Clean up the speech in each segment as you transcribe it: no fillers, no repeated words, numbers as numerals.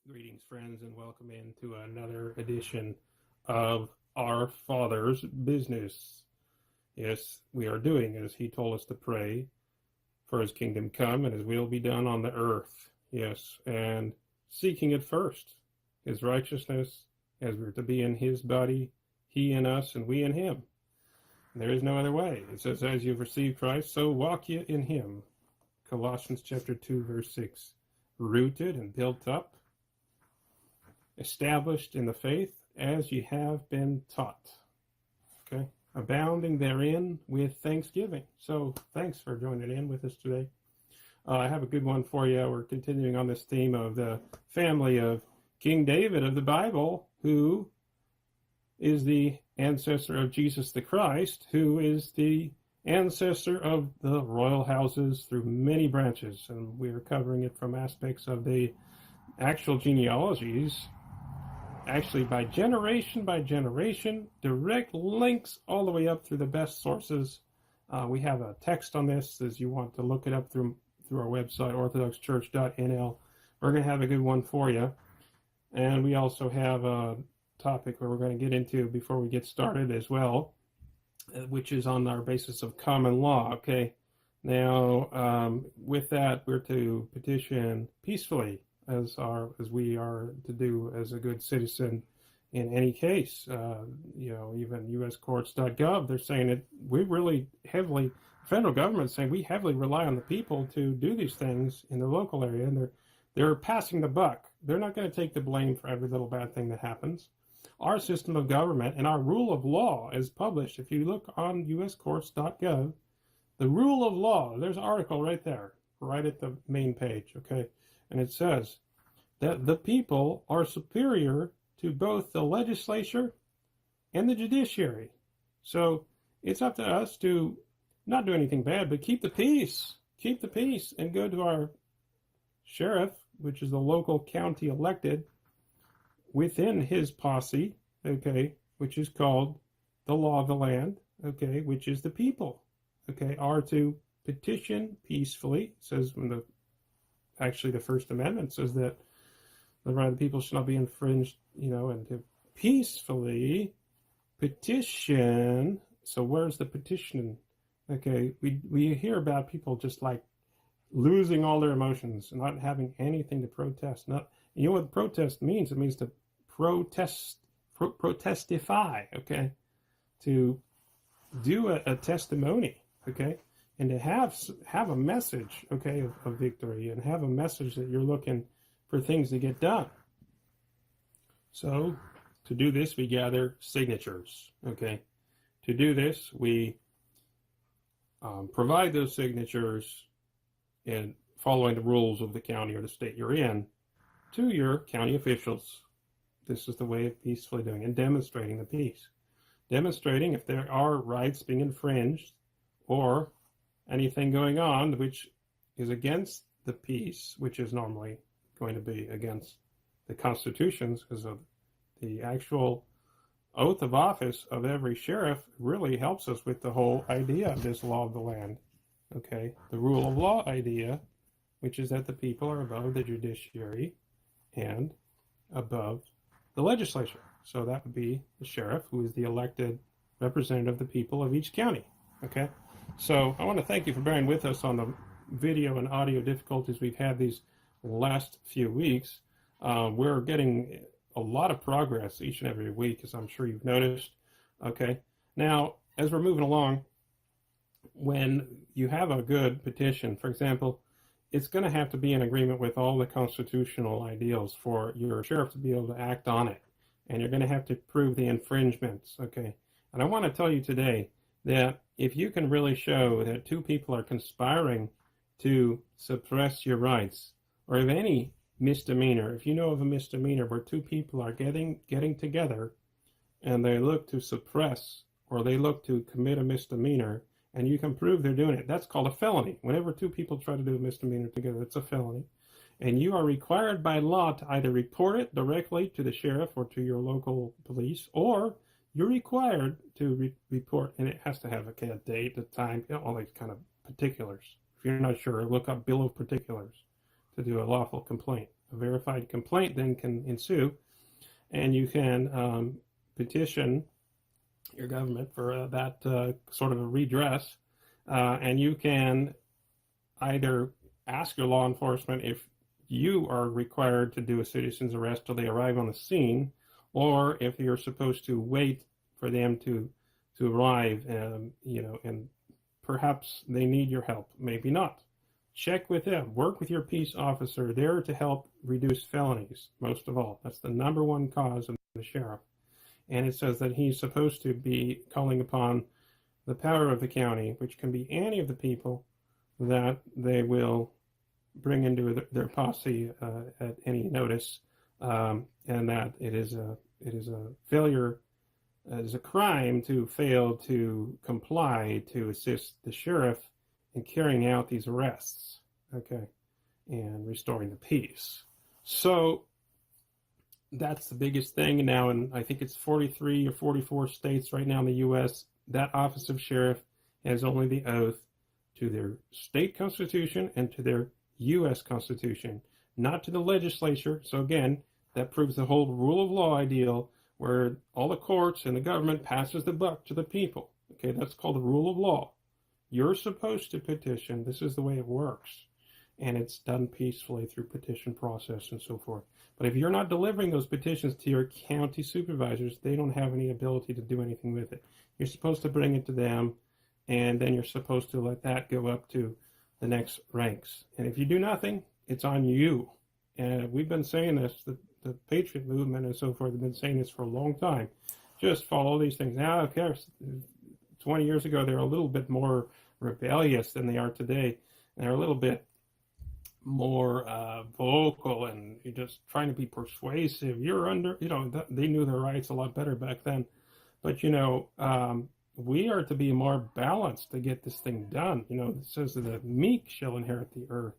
Greetings, friends, and welcome into another edition of Our Father's Business. Yes, we are doing as He told us to pray for His kingdom come and His will be done on the earth. Yes, and seeking it first, His righteousness, as we're to be in His body, He in us, and we in Him. And there is no other way. It says, as you've received Christ, so walk ye in Him. Colossians chapter 2, verse 6. Rooted and built up, established in the faith as ye have been taught. Okay, abounding therein with thanksgiving. So thanks for joining in with us today. I have a good one for you. We're continuing on this theme of the family of King David of the Bible, who is the ancestor of Jesus the Christ, who is the ancestor of the royal houses through many branches. And we are covering it from aspects of the actual genealogies, actually by generation, direct links all the way up through the best sources. We have a text on this as you want to look it up through our website, orthodoxchurch.nl. We're going to have a good one for you. And we also have a topic where we're going to get into before we get started as well, which is on our basis of common law. Okay. Now, with that, we're to petition peacefully, as we are to do as a good citizen in any case. Even uscourts.gov, they're saying that we really heavily, federal government saying we heavily rely on the people to do these things in the local area, and they're passing the buck. They're not going to take the blame for every little bad thing that happens. Our system of government and our rule of law is published. If you look on uscourts.gov, the rule of law, there's an article right there, right at the main page, okay? And it says that the people are superior to both the legislature and the judiciary. So it's up to us to not do anything bad, but keep the peace, and go to our sheriff, which is the local county elected within his posse, okay, which is called the law of the land, okay, which is the people, okay, are to petition peacefully. It says when the First Amendment says that the right of the people shall not be infringed, and to peacefully petition. So where's the petition? Okay, we hear about people just like losing all their emotions, not having anything to protest. You know what protest means? It means to protestify, okay? To do a testimony, okay? And to have a message, okay, of victory, and have a message that you're looking for things to get done. So to do this, we gather signatures, okay? To do this, we provide those signatures and following the rules of the county or the state you're in to your county officials. This is the way of peacefully doing and demonstrating the peace. Demonstrating if there are rights being infringed or anything going on which is against the peace, which is normally going to be against the constitutions, because of the actual oath of office of every sheriff really helps us with the whole idea of this law of the land. Okay, the rule of law idea, which is that the people are above the judiciary and above the legislature. So that would be the sheriff, who is the elected representative of the people of each county. Okay, so I want to thank you for bearing with us on the video and audio difficulties we've had these last few weeks. We're getting a lot of progress each and every week, as I'm sure you've noticed. Okay, now as we're moving along, when you have a good petition, for example, it's going to have to be in agreement with all the constitutional ideals for your sheriff to be able to act on it. And you're going to have to prove the infringements, okay? And I want to tell you today that if you can really show that two people are conspiring to suppress your rights, or if any misdemeanor, if you know of a misdemeanor where two people are getting together and they look to suppress or they look to commit a misdemeanor, and you can prove they're doing it, that's called a felony. Whenever two people try to do a misdemeanor together, it's a felony. And you are required by law to either report it directly to the sheriff or to your local police, or you're required to report, and it has to have a date, a time, all these kind of particulars. If you're not sure, look up Bill of Particulars to do a lawful complaint. A verified complaint then can ensue, and you can petition your government for that sort of a redress, and you can either ask your law enforcement if you are required to do a citizen's arrest till they arrive on the scene, or if you're supposed to wait for them to arrive, and perhaps they need your help, maybe not. Check with them. Work with your peace officer there to help reduce felonies, most of all. That's the number one cause of the sheriff. And it says that he's supposed to be calling upon the power of the county, which can be any of the people that they will bring into their posse at any notice, and that it is a failure, it is a crime to fail to comply to assist the sheriff in carrying out these arrests, okay, and restoring the peace. So that's the biggest thing now, and I think it's 43 or 44 states right now in the U.S. That office of sheriff has only the oath to their state constitution and to their U.S. Constitution, not to the legislature. So again, that proves the whole rule of law ideal, where all the courts and the government passes the buck to the people. Okay, that's called the rule of law. You're supposed to petition. This is the way it works. And it's done peacefully through petition process and so forth. But if you're not delivering those petitions to your county supervisors, they don't have any ability to do anything with it. You're supposed to bring it to them, and then you're supposed to let that go up to the next ranks. And if you do nothing, it's on you. And we've been saying this, the Patriot movement and so forth have been saying this for a long time. Just follow these things. Now, of course, 20 years ago, they were a little bit more rebellious than they are today. They're a little bit more vocal, and you're just trying to be persuasive. You're under, they knew their rights a lot better back then. But, we are to be more balanced to get this thing done. It says that the meek shall inherit the earth.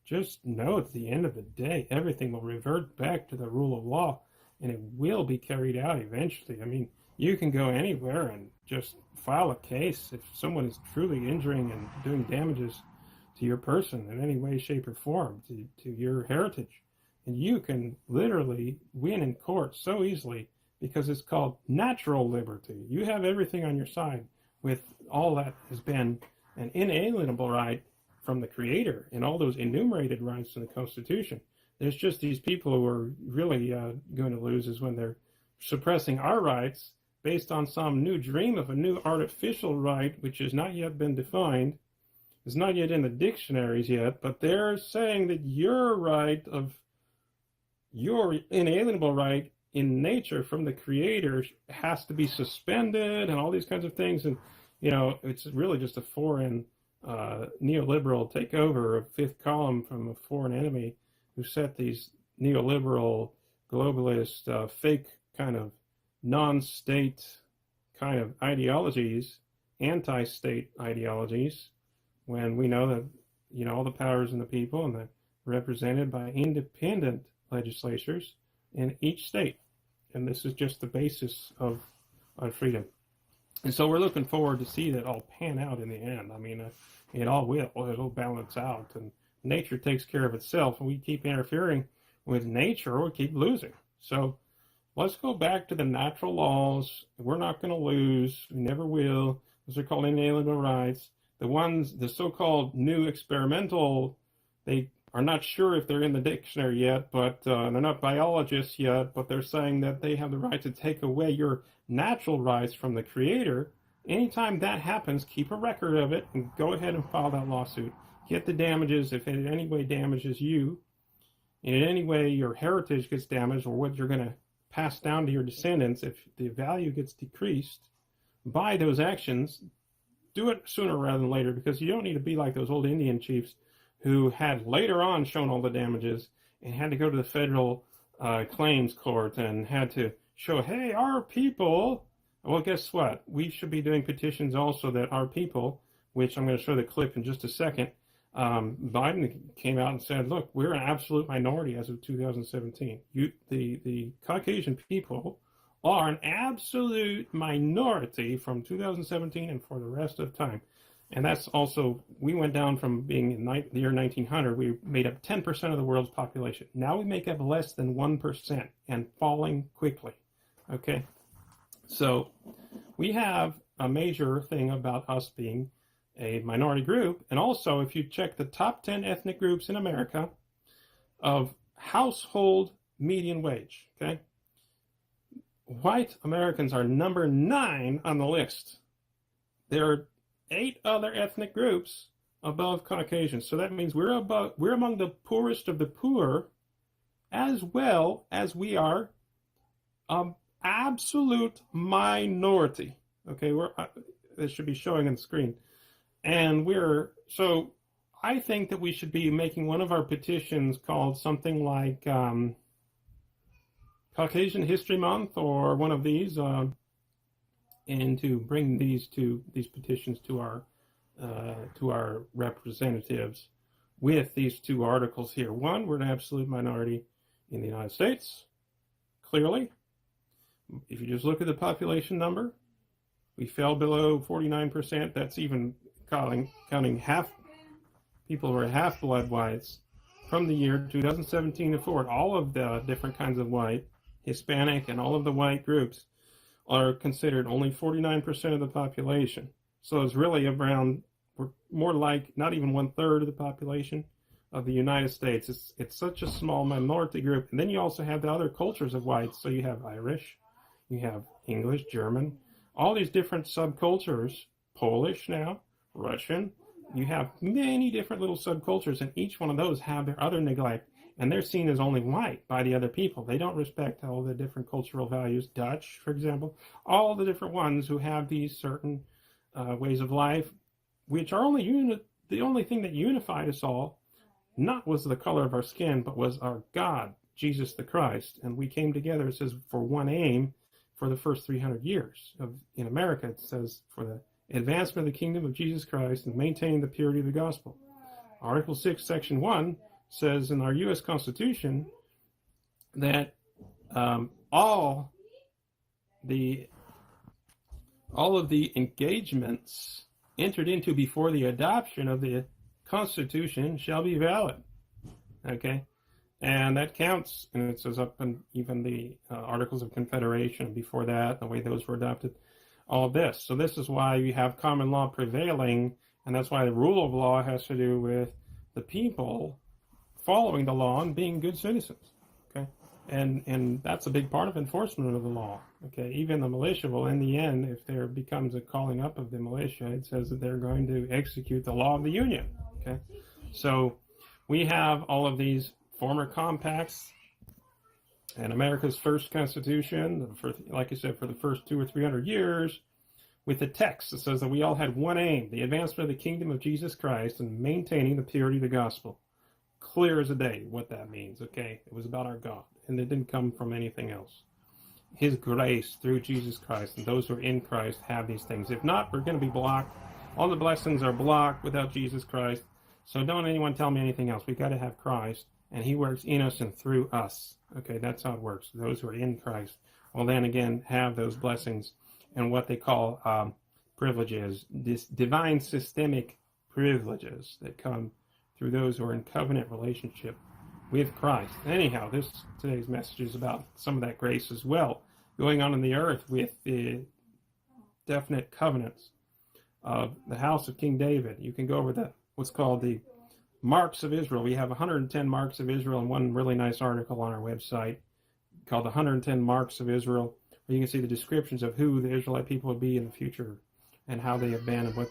Just know at the end of the day, everything will revert back to the rule of law, and it will be carried out eventually. I mean, you can go anywhere and just file a case if someone is truly injuring and doing damages to your person in any way, shape, or form, to your heritage. And you can literally win in court so easily, because it's called natural liberty. You have everything on your side, with all that has been an inalienable right from the Creator and all those enumerated rights in the Constitution. There's just these people who are really going to lose is when they're suppressing our rights based on some new dream of a new artificial right, which has not yet been defined, is not yet in the dictionaries yet, but they're saying that your right of your inalienable right in nature from the Creator has to be suspended and all these kinds of things. And, it's really just a foreign neoliberal takeover of fifth column from a foreign enemy who set these neoliberal, globalist, fake kind of non-state kind of ideologies, anti-state ideologies, when we know that, all the powers in the people, and they're represented by independent legislatures in each state. And this is just the basis of freedom. And so we're looking forward to see that all pan out in the end. I mean, it all will. It'll balance out. And nature takes care of itself. And we keep interfering with nature, we keep losing. So let's go back to the natural laws. We're not going to lose. We never will. Those are called inalienable rights. The so-called new experimental, they are not sure if they're in the dictionary yet, but they're not biologists yet, but they're saying that they have the right to take away your natural rights from the Creator. Anytime that happens, keep a record of it and go ahead and file that lawsuit. Get the damages if it in any way damages you, and in any way your heritage gets damaged, or what you're going to pass down to your descendants if the value gets decreased by those actions. Do it sooner rather than later, because you don't need to be like those old Indian chiefs who had later on shown all the damages and had to go to the federal claims court and had to show, hey, our people. Well, guess what? We should be doing petitions also that our people, which I'm going to show the clip in just a second, Biden came out and said, look, we're an absolute minority as of 2017. The Caucasian people are an absolute minority from 2017 and for the rest of time. And that's also, we went down from being in the year 1900, we made up 10% of the world's population. Now we make up less than 1% and falling quickly. Okay? So we have a major thing about us being a minority group. And also, if you check the top 10 ethnic groups in America of household median wage, okay? White Americans are number 9 on the list. There are 8 other ethnic groups above Caucasians. So that means we're among the poorest of the poor, as well as we are absolute minority. Okay, this should be showing on the screen. And so I think that we should be making one of our petitions called something like Caucasian History Month, or one of these, and to bring these petitions to our representatives with these 2 articles here. One, we're an absolute minority in the United States, clearly. If you just look at the population number, we fell below 49%. That's even counting half people who are half-blood whites from the year 2017 to forward. All of the different kinds of white, Hispanic, and all of the white groups are considered only 49% of the population. So it's really around, we're more like not even 1/3 of the population of the United States. It's such a small minority group. And then you also have the other cultures of whites. So you have Irish, you have English, German, all these different subcultures, Polish now, Russian. You have many different little subcultures, and each one of those have their other neglect, and they're seen as only white by the other people. They don't respect all the different cultural values. Dutch, for example, all the different ones who have these certain ways of life, which are the only thing that unified us all, not was the color of our skin, but was our God, Jesus the Christ. And we came together, it says, for one aim for the first 300 years. In America, it says, for the advancement of the kingdom of Jesus Christ and maintaining the purity of the gospel. Article 6, Section 1 says in our U.S. Constitution that all of the engagements entered into before the adoption of the Constitution shall be valid. Okay? And that counts, and it says up in even the Articles of Confederation before that, the way those were adopted, all of this. So this is why you have common law prevailing, and that's why the rule of law has to do with the people following the law and being good citizens. Okay? And that's a big part of enforcement of the law. Okay? Even the militia will, in the end, if there becomes a calling up of the militia, it says that they're going to execute the law of the Union. Okay? So we have all of these former compacts and America's first Constitution, like I said, for the first 200 or 300 years, with the text that says that we all had one aim, the advancement of the kingdom of Jesus Christ and maintaining the purity of the gospel. Clear as a day what that means, okay? It was about our God, and it didn't come from anything else. His grace through Jesus Christ, and those who are in Christ have these things. If not, we're going to be blocked. All the blessings are blocked without Jesus Christ. So don't anyone tell me anything else. We've got to have Christ, and he works in us and through us. Okay, that's how it works. Those who are in Christ will then again have those blessings and what they call privileges, this divine systemic privileges that come through those who are in covenant relationship with Christ. Anyhow, today's message is about some of that grace as well, going on in the earth with the definite covenants of the house of King David. You can go over what's called the Marks of Israel. We have 110 Marks of Israel and one really nice article on our website called the 110 Marks of Israel, where you can see the descriptions of who the Israelite people will be in the future and how they have been and what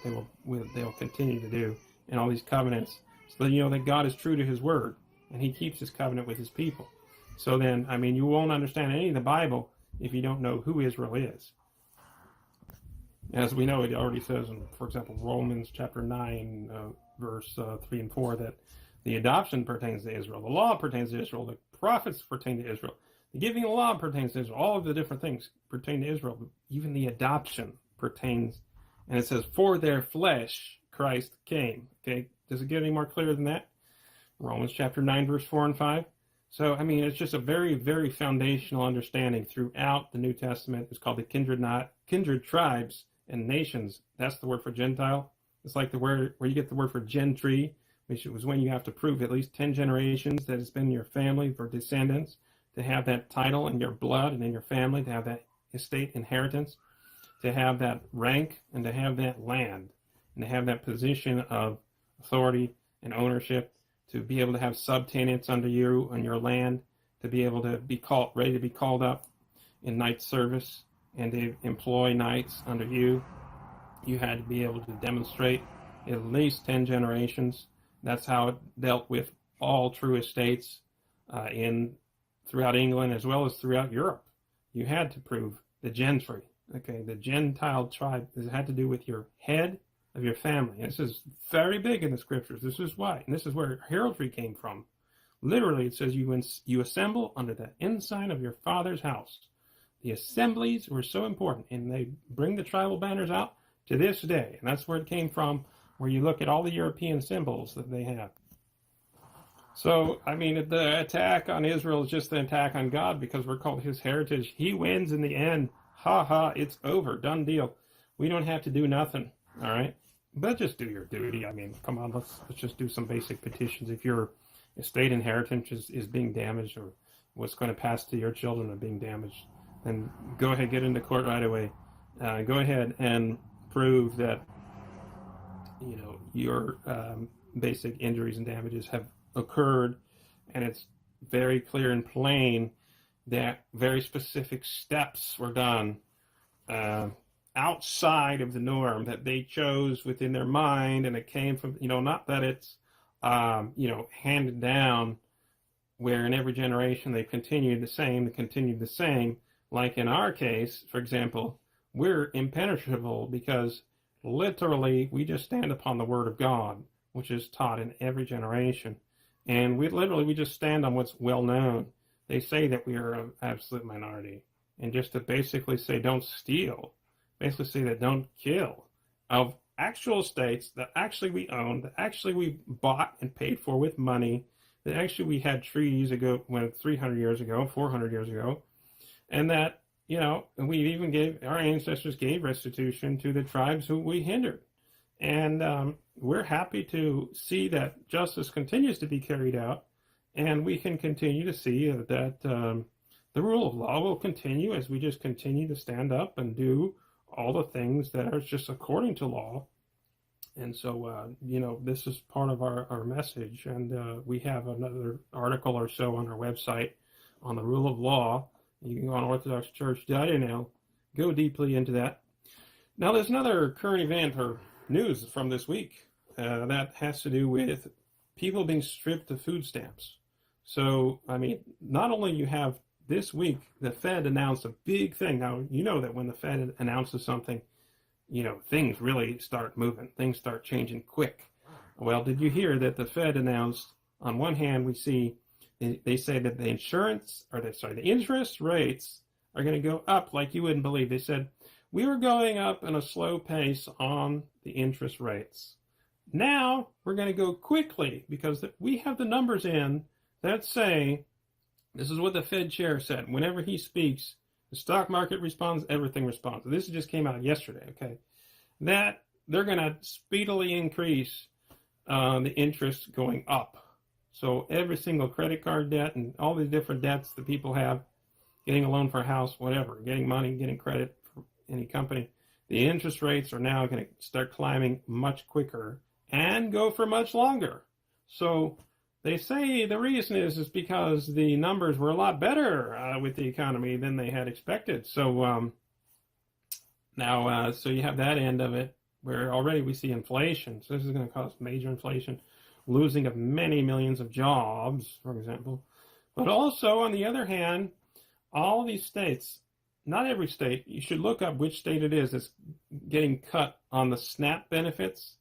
they'll continue to do, and all these covenants, so that you know that God is true to his word and he keeps his covenant with his people. So then, I mean, you won't understand any of the Bible if you don't know who Israel is. As we know, it already says in, for example, Romans chapter 9, verse 3 and 4, that the adoption pertains to Israel, the law pertains to Israel, the prophets pertain to Israel, the giving of the law pertains to Israel, all of the different things pertain to Israel, even the adoption pertains, and it says, for their flesh Christ came. Okay, does it get any more clear than that? Romans chapter 9, verse 4 and 5. So, I mean, it's just a very, very foundational understanding throughout the New Testament. It's called the kindred tribes and nations. That's the word for Gentile. It's like the word where you get the word for gentry, which was when you have to prove at least 10 generations that it's been your family for descendants to have that title in your blood and in your family, to have that estate inheritance, to have that rank, and to have that land, and to have that position of authority and ownership, to be able to have subtenants under you on your land, to be able to be ready to be called up in knight service and to employ knights under you. You had to be able to demonstrate at least 10 generations. That's how it dealt with all true estates throughout England as well as throughout Europe. You had to prove the gentry. Okay, the Gentile tribe. This had to do with your head of your family. This is very big in the scriptures. This is why, and this is where heraldry came from. Literally, it says you assemble under the ensign of your father's house. The assemblies were so important, and they bring the tribal banners out to this day, and that's where it came from, where you look at all the European symbols that they have. So, I mean, the attack on Israel is just the attack on God because we're called his heritage. He wins in the end. Ha ha, it's over. Done deal. We don't have to do nothing, all right? But just do your duty. I mean, come on, let's just do some basic petitions. If your estate inheritance is being damaged, or what's going to pass to your children are being damaged, then go ahead, get into court right away. Go ahead and prove that, you know, your basic injuries and damages have occurred, and it's very clear and plain that very specific steps were done outside of the norm that they chose within their mind, and it came from, you know, not that it's, you know, handed down where in every generation they continued the same, like in our case, for example, we're impenetrable because literally we just stand upon the word of God, which is taught in every generation. And we just stand on what's well known. They say that we are an absolute minority. And just to basically say don't steal, basically say that don't kill, of actual estates that actually we own, that actually we bought and paid for with money, that actually we had treaties ago, 300 years ago, 400 years ago, and that, you know, we even our ancestors gave restitution to the tribes who we hindered. And we're happy to see that justice continues to be carried out, and we can continue to see that the rule of law will continue as we just continue to stand up and do all the things that are just according to law. And so, you know, this is part of our message, and we have another article or so on our website on the rule of law. You can go on orthodoxchurch.nl, go deeply into that. Now, there's another current event or news from this week that has to do with people being stripped of food stamps. So, I mean, not only you have this week, the Fed announced a big thing. Now, you know that when the Fed announces something, you know, things really start moving. Things start changing quick. Well, did you hear that the Fed announced, on one hand, we see, they say that the interest rates are going to go up like you wouldn't believe. They said, we were going up in a slow pace on the interest rates. Now we're going to go quickly because we have the numbers in that say, this is what the Fed chair said. Whenever he speaks, the stock market responds, everything responds. This just came out yesterday, okay? That they're going to speedily increase the interest going up. So every single credit card debt and all these different debts that people have, getting a loan for a house, whatever, getting money, getting credit for any company, the interest rates are now going to start climbing much quicker and go for much longer. So they say the reason is because the numbers were a lot better with the economy than they had expected. So now, so you have that end of it where already we see inflation. So this is going to cause major inflation, losing of many millions of jobs, for example. But also, on the other hand, all these states, not every state, you should look up which state it is that's getting cut on the SNAP benefits.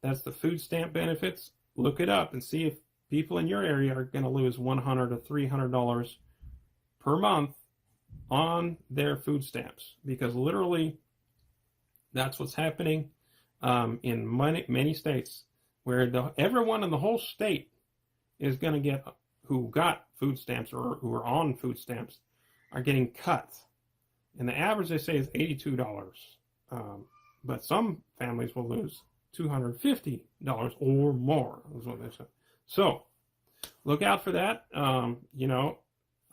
That's the food stamp benefits. Look it up and see if people in your area are going to lose $100 to $300 per month on their food stamps, because literally that's what's happening in many states, where everyone in the whole state is going to get, who got food stamps or who are on food stamps, are getting cut. And the average, they say, is $82. But some families will lose $250 or more, is what they said. So look out for that. You know,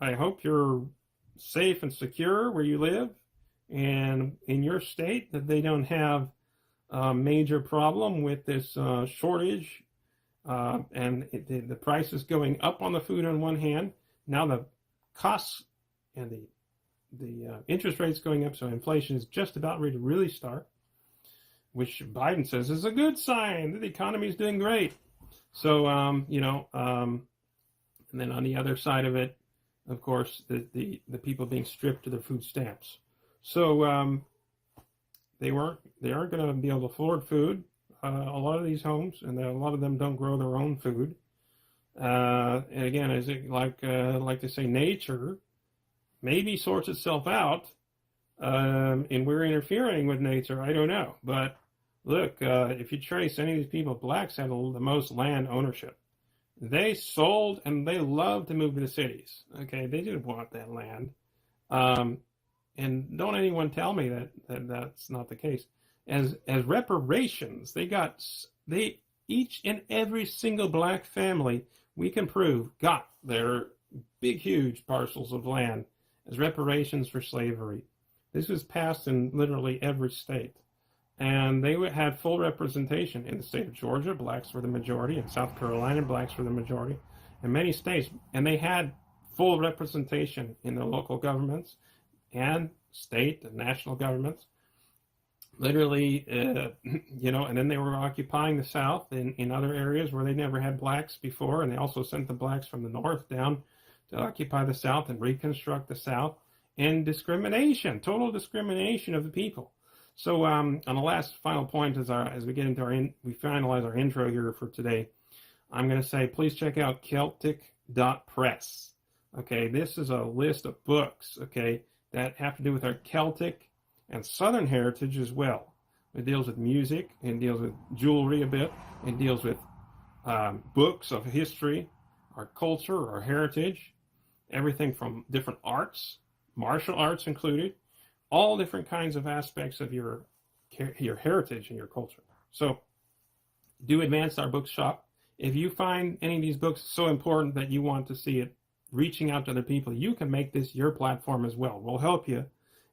I hope you're safe and secure where you live and in your state, that they don't have a major problem with this shortage and the prices going up on the food on one hand. Now the costs and the interest rates going up, so inflation is just about ready to really start, which Biden says is a good sign that the economy is doing great. So, you know, and then on the other side of it, of course, the people being stripped of their food stamps. So they aren't going to be able to afford food. A lot of these homes, and a lot of them don't grow their own food. And again, is it like they say, nature maybe sorts itself out, and we're interfering with nature? I don't know. But look, if you trace any of these people, blacks had the most land ownership. They sold and they loved to move to the cities. Okay, they didn't want that land. And don't anyone tell me that's not the case. As reparations, they each and every single black family we can prove got their big, huge parcels of land as reparations for slavery. This was passed in literally every state. And they had full representation in the state of Georgia. Blacks were the majority. In South Carolina, blacks were the majority. In many states. And they had full representation in the local governments and state and national governments. Literally, you know, and then they were occupying the South in other areas where they never had blacks before. And they also sent the blacks from the North down to occupy the South and reconstruct the South. And discrimination, total discrimination of the people. So on the last final point, as we get into we finalize our intro here for today, I'm going to say, please check out Celtic.press. Okay, this is a list of books, okay, that have to do with our Celtic and Southern heritage as well. It deals with music, it deals with jewelry a bit, it deals with books of history, our culture, our heritage, everything from different arts, martial arts included, all different kinds of aspects of your heritage and your culture. So do advance our bookshop. If you find any of these books so important that you want to see it reaching out to other people, you can make this your platform as well. We'll help you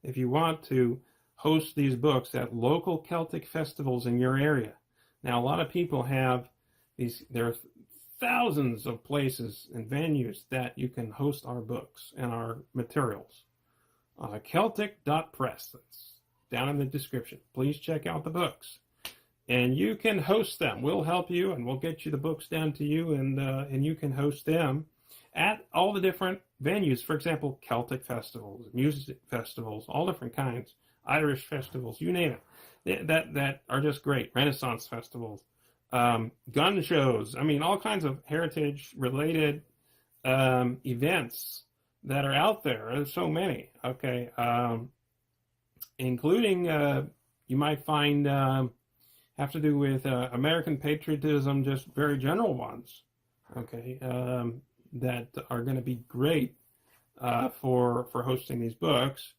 if you want to host these books at local Celtic festivals in your area. Now, a lot of people have there are thousands of places and venues that you can host our books and our materials. Celtic.press, that's down in the description. Please check out the books. And you can host them. We'll help you, and we'll get you the books down to you, and you can host them at all the different venues. For example, Celtic festivals, music festivals, all different kinds, Irish festivals, you name it, that are just great. Renaissance festivals, gun shows. I mean, all kinds of heritage-related events that are out there. There's so many, okay, including you might find have to do with American patriotism, just very general ones, okay, that are going to be great for hosting these books.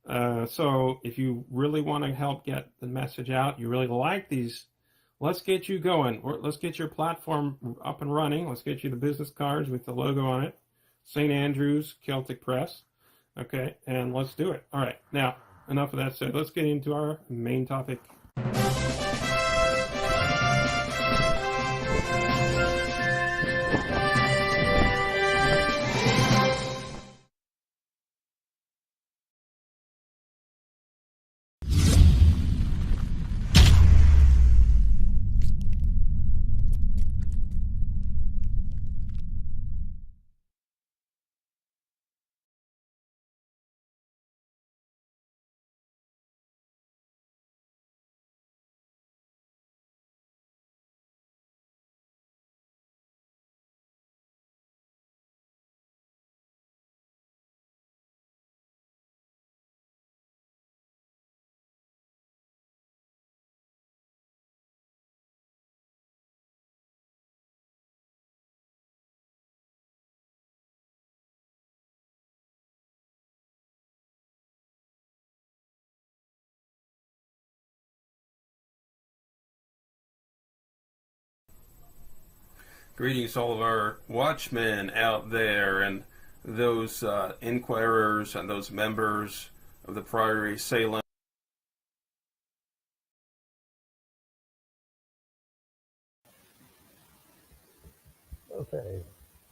So if you really want to help get the message out, you really like these, let's get you going. Let's get your platform up and running. Let's get you the business cards with the logo on it. St. Andrew's Celtic Press. Okay, and let's do it. All right, now, enough of that said. Let's get into our main topic. Greetings, all of our watchmen out there and those inquirers and those members of the Priory Salem. Okay,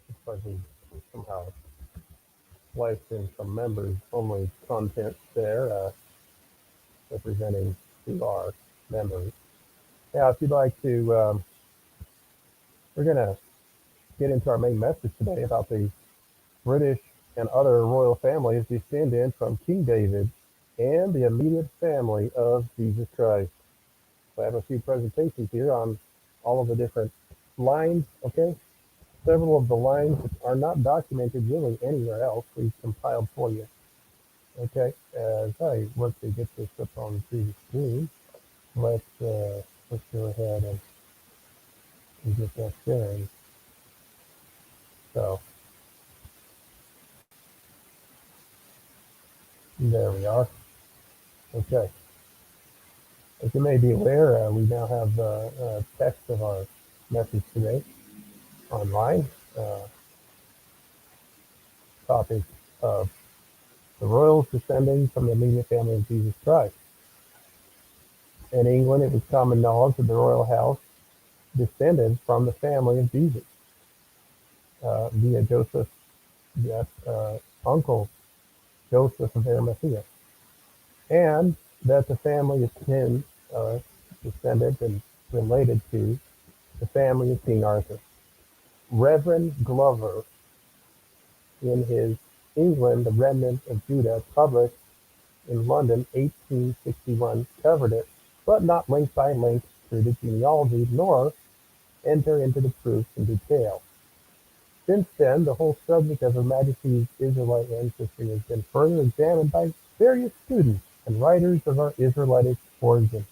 looks like we somehow spliced in some members only content there, representing to our members. Now, if you'd like to, we're going to get into our main message today about the British and other royal families descended from King David and the immediate family of Jesus Christ. So I have a few presentations here on all of the different lines, okay? Several of the lines are not documented really anywhere else. We've compiled for you. Okay, as I work to get this up on the screen, let's go ahead and get that sharing. So there we are. Okay, as you may be aware, we now have text of our message today online. Topic of the royals descending from the immediate family of Jesus Christ. In England, it was common knowledge that the royal house descended from the family of Jesus via Joseph, uncle Joseph of Arimathea, and that the family is kin, descended and related to the family of King Arthur. Reverend Glover, in his England, the Remnant of Judah, published in London 1861, covered it, but not link by link through the genealogy, nor enter into the proofs in detail. Since then, the whole subject of Her Majesty's Israelite ancestry has been further examined by various students and writers of our Israelite origin.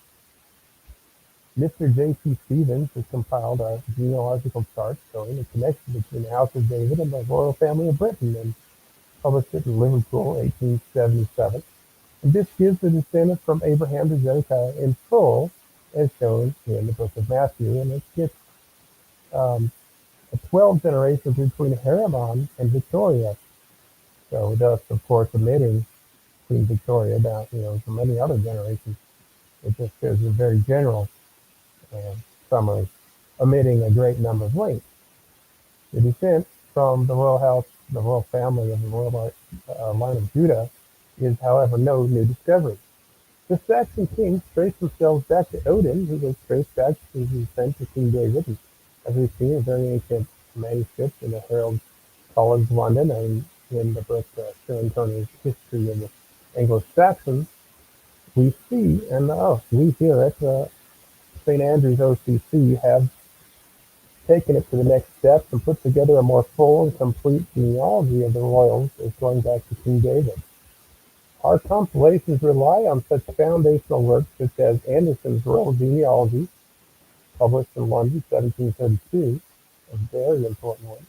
Mr. J.C. Stevens has compiled a genealogical chart showing the connection between the House of David and the royal family of Britain and published it in Liverpool, 1877. And this gives the descendant from Abraham to Zedekiah in full, as shown in the book of Matthew, and it gets 12 generations between Haramon and Victoria. So thus, of course, omitting Queen Victoria down, for many other generations. It just gives a very general summary, omitting a great number of links. The descent from the royal house, the royal family of the royal line of Judah, is, however, no new discovery. The Saxon kings trace themselves back to Odin, who was traced back to his descent to King David. And as we've seen, a very ancient manuscript in the Herald College, London, and in the book Sir Antonio's History of the Anglo-Saxons, we see, and we here at St. Andrew's OCC have taken it to the next step and put together a more full and complete genealogy of the royals as going back to King David. Our compilations rely on such foundational works such as Anderson's Royal Genealogy, published in London, 1732, a very important one.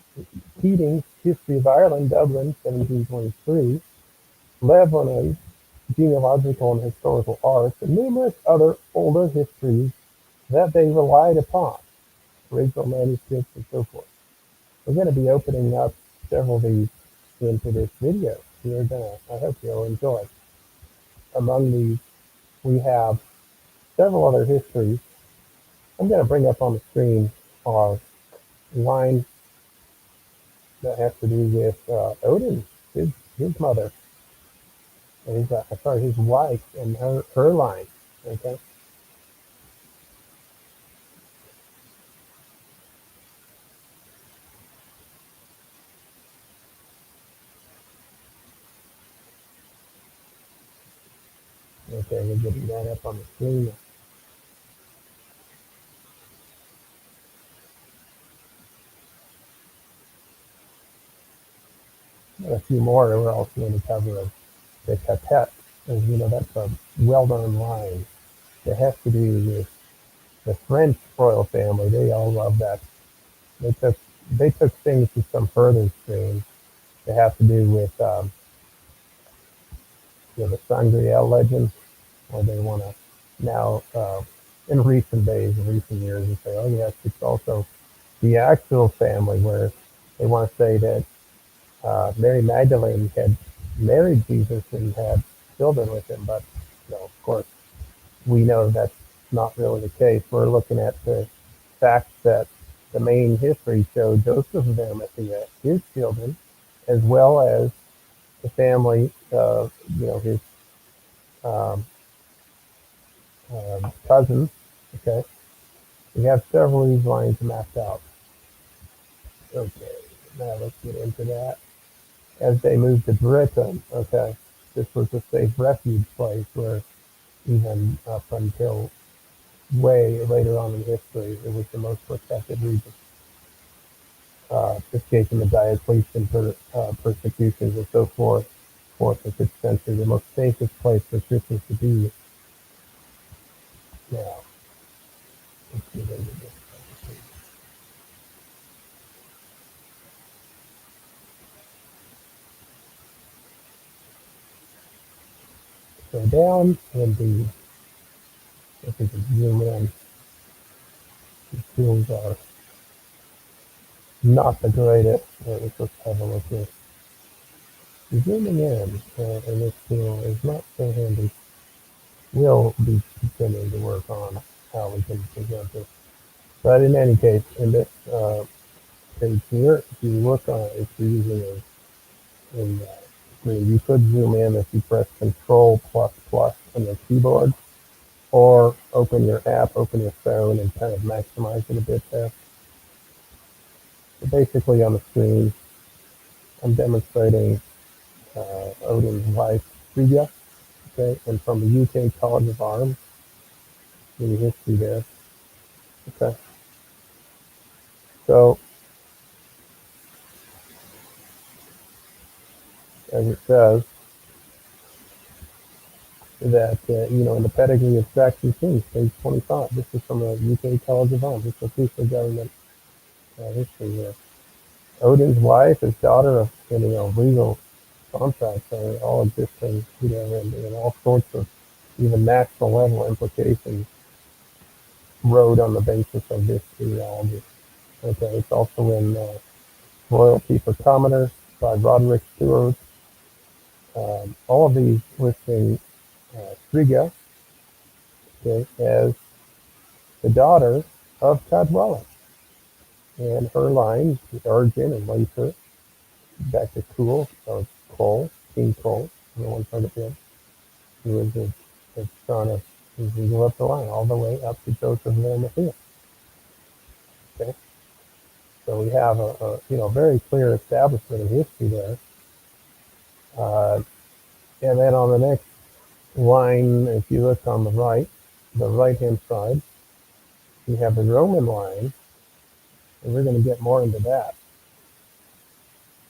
Keating's History of Ireland, Dublin, 1723. Levonet's Genealogical and Historical Arts, and numerous other older histories that they relied upon, original manuscripts, and so forth. We're going to be opening up several of these into this video. I hope you'll enjoy. Among these, we have several other histories. I'm going to bring up on the screen our line that has to do with Odin, his mother, and his wife and her line. Okay. Okay, we're getting that up on the screen. And a few more we're also going to cover the Catet. As you know, that's a well-known line that has to do with the French royal family. They all love that. They took things to some further extremes. They have to do with the Sangreal legend, where they want to now, in recent days, in recent years, and say, oh yes, it's also the actual family, where they want to say that Mary Magdalene had married Jesus and had children with him, but of course, we know that's not really the case. We're looking at the fact that the main history showed Joseph of Arimathea, his children, as well as the family of his um, cousins. Okay, we have several of these lines mapped out. Okay, now let's get into that. As they moved to Britain, okay, this was a safe refuge place where even up until way later on in history, it was the most protected region, escaping the Diocletian persecutions and so forth. Fourth and fifth century, the most safest place for Christians to be. Now, let's get into this. So down in the, if we can zoom in, the tools are not the greatest. Let's just have a look here. Zooming in this tool is not so handy. We'll be continuing to work on how we can present this. But in any case, in this page here, if you look on it, if you're using a screen, you could zoom in if you press Control plus plus on your keyboard, or open your app, open your phone, and kind of maximize it a bit there. So basically on the screen, I'm demonstrating Odin's wife, Frigga, okay, and from the UK College of Arms, the history there. Okay. So, as it says, that, in the pedigree of Saxon kings, page 25. This is from the UK College of Arms. It's official government history here. Odin's wife is daughter of, legal contracts are all existing, and all sorts of even national level implications rode on the basis of this genealogy. Okay, it's also in Royalty for Commoners by Roderick Stewart. All of these listing Frigga, okay, as the daughter of Cadwalla, and her line, the origin and later back to Cole, King Cole, the one part of him, who was the son of, he grew up the line all the way up to Joseph of Arimathea. Okay, so we have a very clear establishment of history there. And then on the next line, if you look on the right-hand side, you have the Roman line, and we're going to get more into that.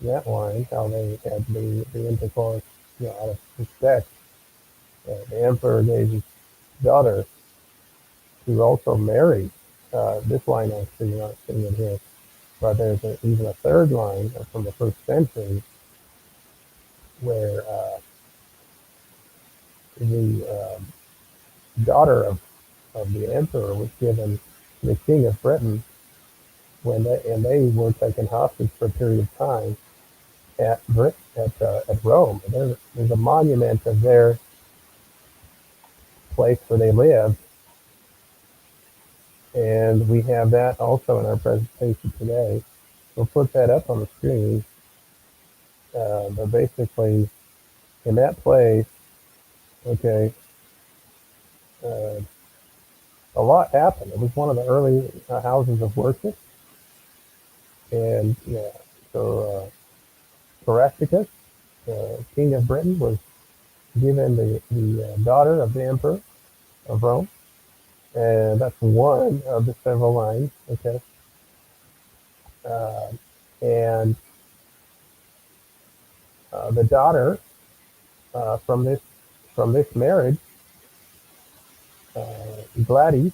That line, how they had the intercourse, out of respect. The emperor gave his daughter, who also married. This line actually, you're not seeing it here, but there's even a third line from the first century where the daughter of the emperor was given to the king of Britain when they were taken hostage for a period of time at Rome. There's a monument of their place where they lived, and we have that also in our presentation today. We'll put that up on the screen. But basically, in that place, okay, a lot happened. It was one of the early houses of worship, and so Caractacus, king of Britain, was given the daughter of the emperor of Rome, and that's one of the several lines. Okay, and the daughter from this marriage, Gladys,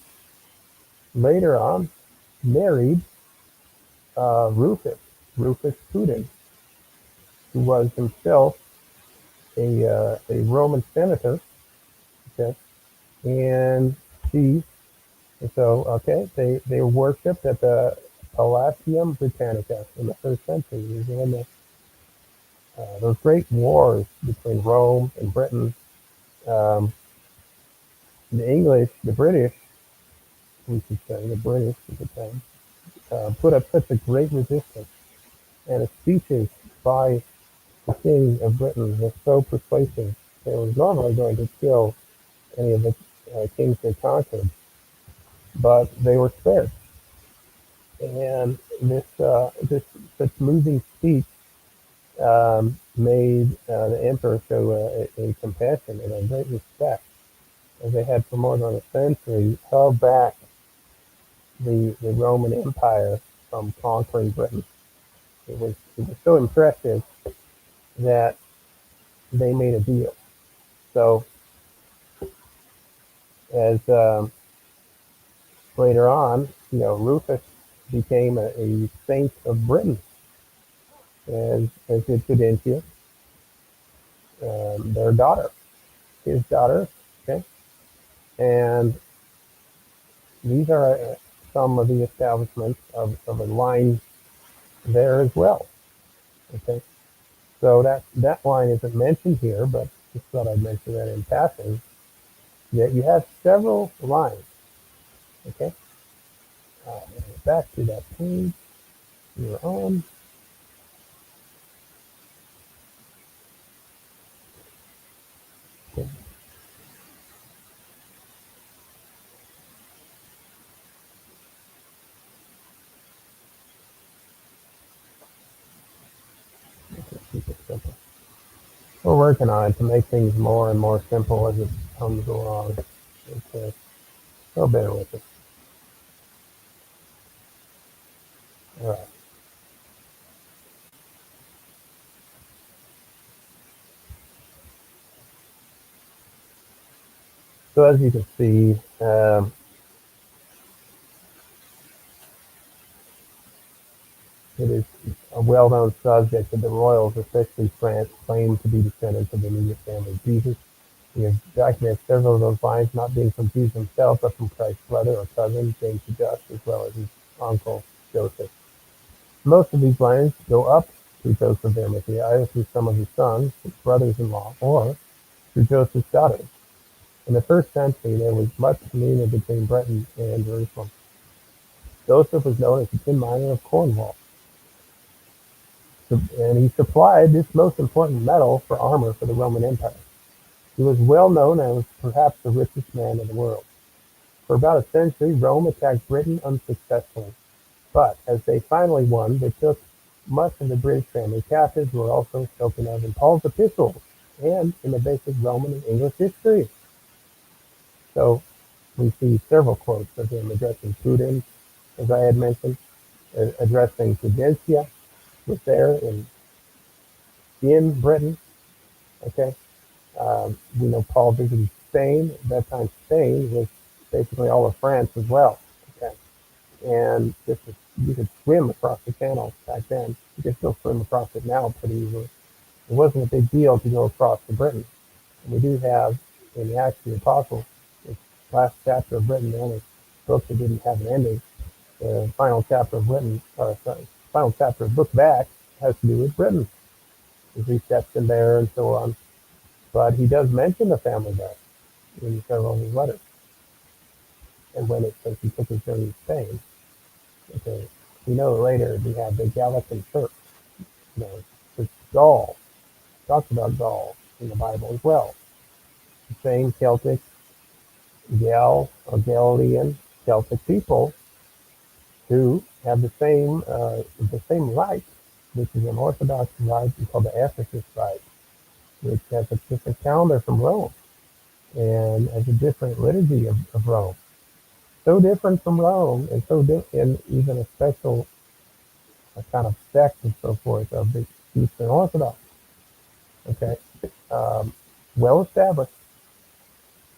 later on married Rufus Putin, who was himself a Roman senator. Okay, and they worshipped at the Palatium Britannica in the 1st century. These are when those great wars between Rome and Britain. Um, the English, the British, we should say, the British at the time, put up such a great resistance, and the speeches by the King of Britain were so persuasive. They were normally going to kill any of the kings they conquered, but they were spared. And this such moving speech made the emperor show a compassion and a great respect, as they had for more than a century held back the Roman Empire from conquering Britain. It was so impressive that they made a deal. So as later on, Rufus became a saint of Britain, as did Fidentia, their daughter, his daughter. Okay, and these are some of the establishments of a line there as well. Okay, so that line isn't mentioned here, but just thought I'd mention that in passing. That you have several lines. Okay, back to that page you're on. Okay. Keep it simple. We're working on it to make things more and more simple as it comes along. Okay. So bear with us. All right. So as you can see, it is a well-known subject that the royals, especially France, claim to be descendants of the immediate family of Jesus. We have documented several of those lines not being from Jesus himself, but from Christ's brother or cousin, James the Just, as well as his uncle, Joseph. Most of these lines go up through Joseph of Arimathea, either through some of his sons, his brothers-in-law, or through Joseph's daughters. In the 1st century, there was much communion between Britain and Jerusalem. Joseph was known as the Tin Miner of Cornwall, and he supplied this most important metal for armor for the Roman Empire. He was well known as perhaps the richest man in the world. For about a century, Rome attacked Britain unsuccessfully, but as they finally won, they took much of the British family captives, who were also spoken of in Paul's epistles and in the basic Roman and English history. So we see several quotes of him addressing Prudence, as I had mentioned, addressing Fidentia, was there in Britain. Okay, we know Paul visited Spain. At that time, Spain was basically all of France as well. Okay, and you could swim across the channel back then. You can still swim across it now pretty easily. It wasn't a big deal to go across to Britain. And we do have in the Acts of the Apostles, this last chapter of Britain, the only book that didn't have an ending. The final chapter of Britain, final chapter of Book of Acts has to do with Britain. His reception there and so on. But he does mention the family there in several of his letters. And since he took his journey to Spain, okay, we know later we have the Gallican Church. It's Gaul. Talks about Gaul in the Bible as well. The same Celtic, Gal or Galilean Celtic people who have the same rite, which is an Orthodox rite called the Ephesus rite, which has a different calendar from Rome and has a different liturgy of Rome. So different from Rome, and and even a special kind of sect and so forth of the Eastern Orthodox. Okay, well established,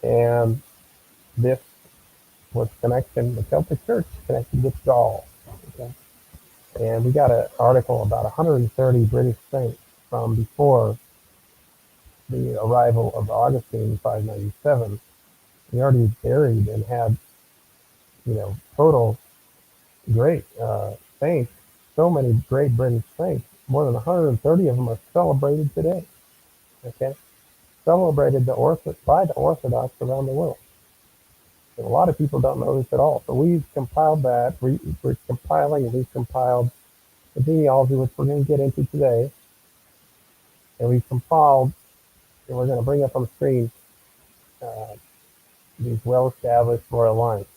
and this was the Celtic Church connected with Gaul. Okay, and we got an article about 130 British saints from before the arrival of Augustine in 597. He already buried and had, total great saints, so many great British saints, more than 130 of them are celebrated today. Okay, celebrated by the Orthodox around the world. And a lot of people don't know this at all. So we've compiled that. We're compiling, and we've compiled the genealogy, which we're going to get into today. And we've compiled, and we're going to bring up on the screen uh, these well-established royal lines.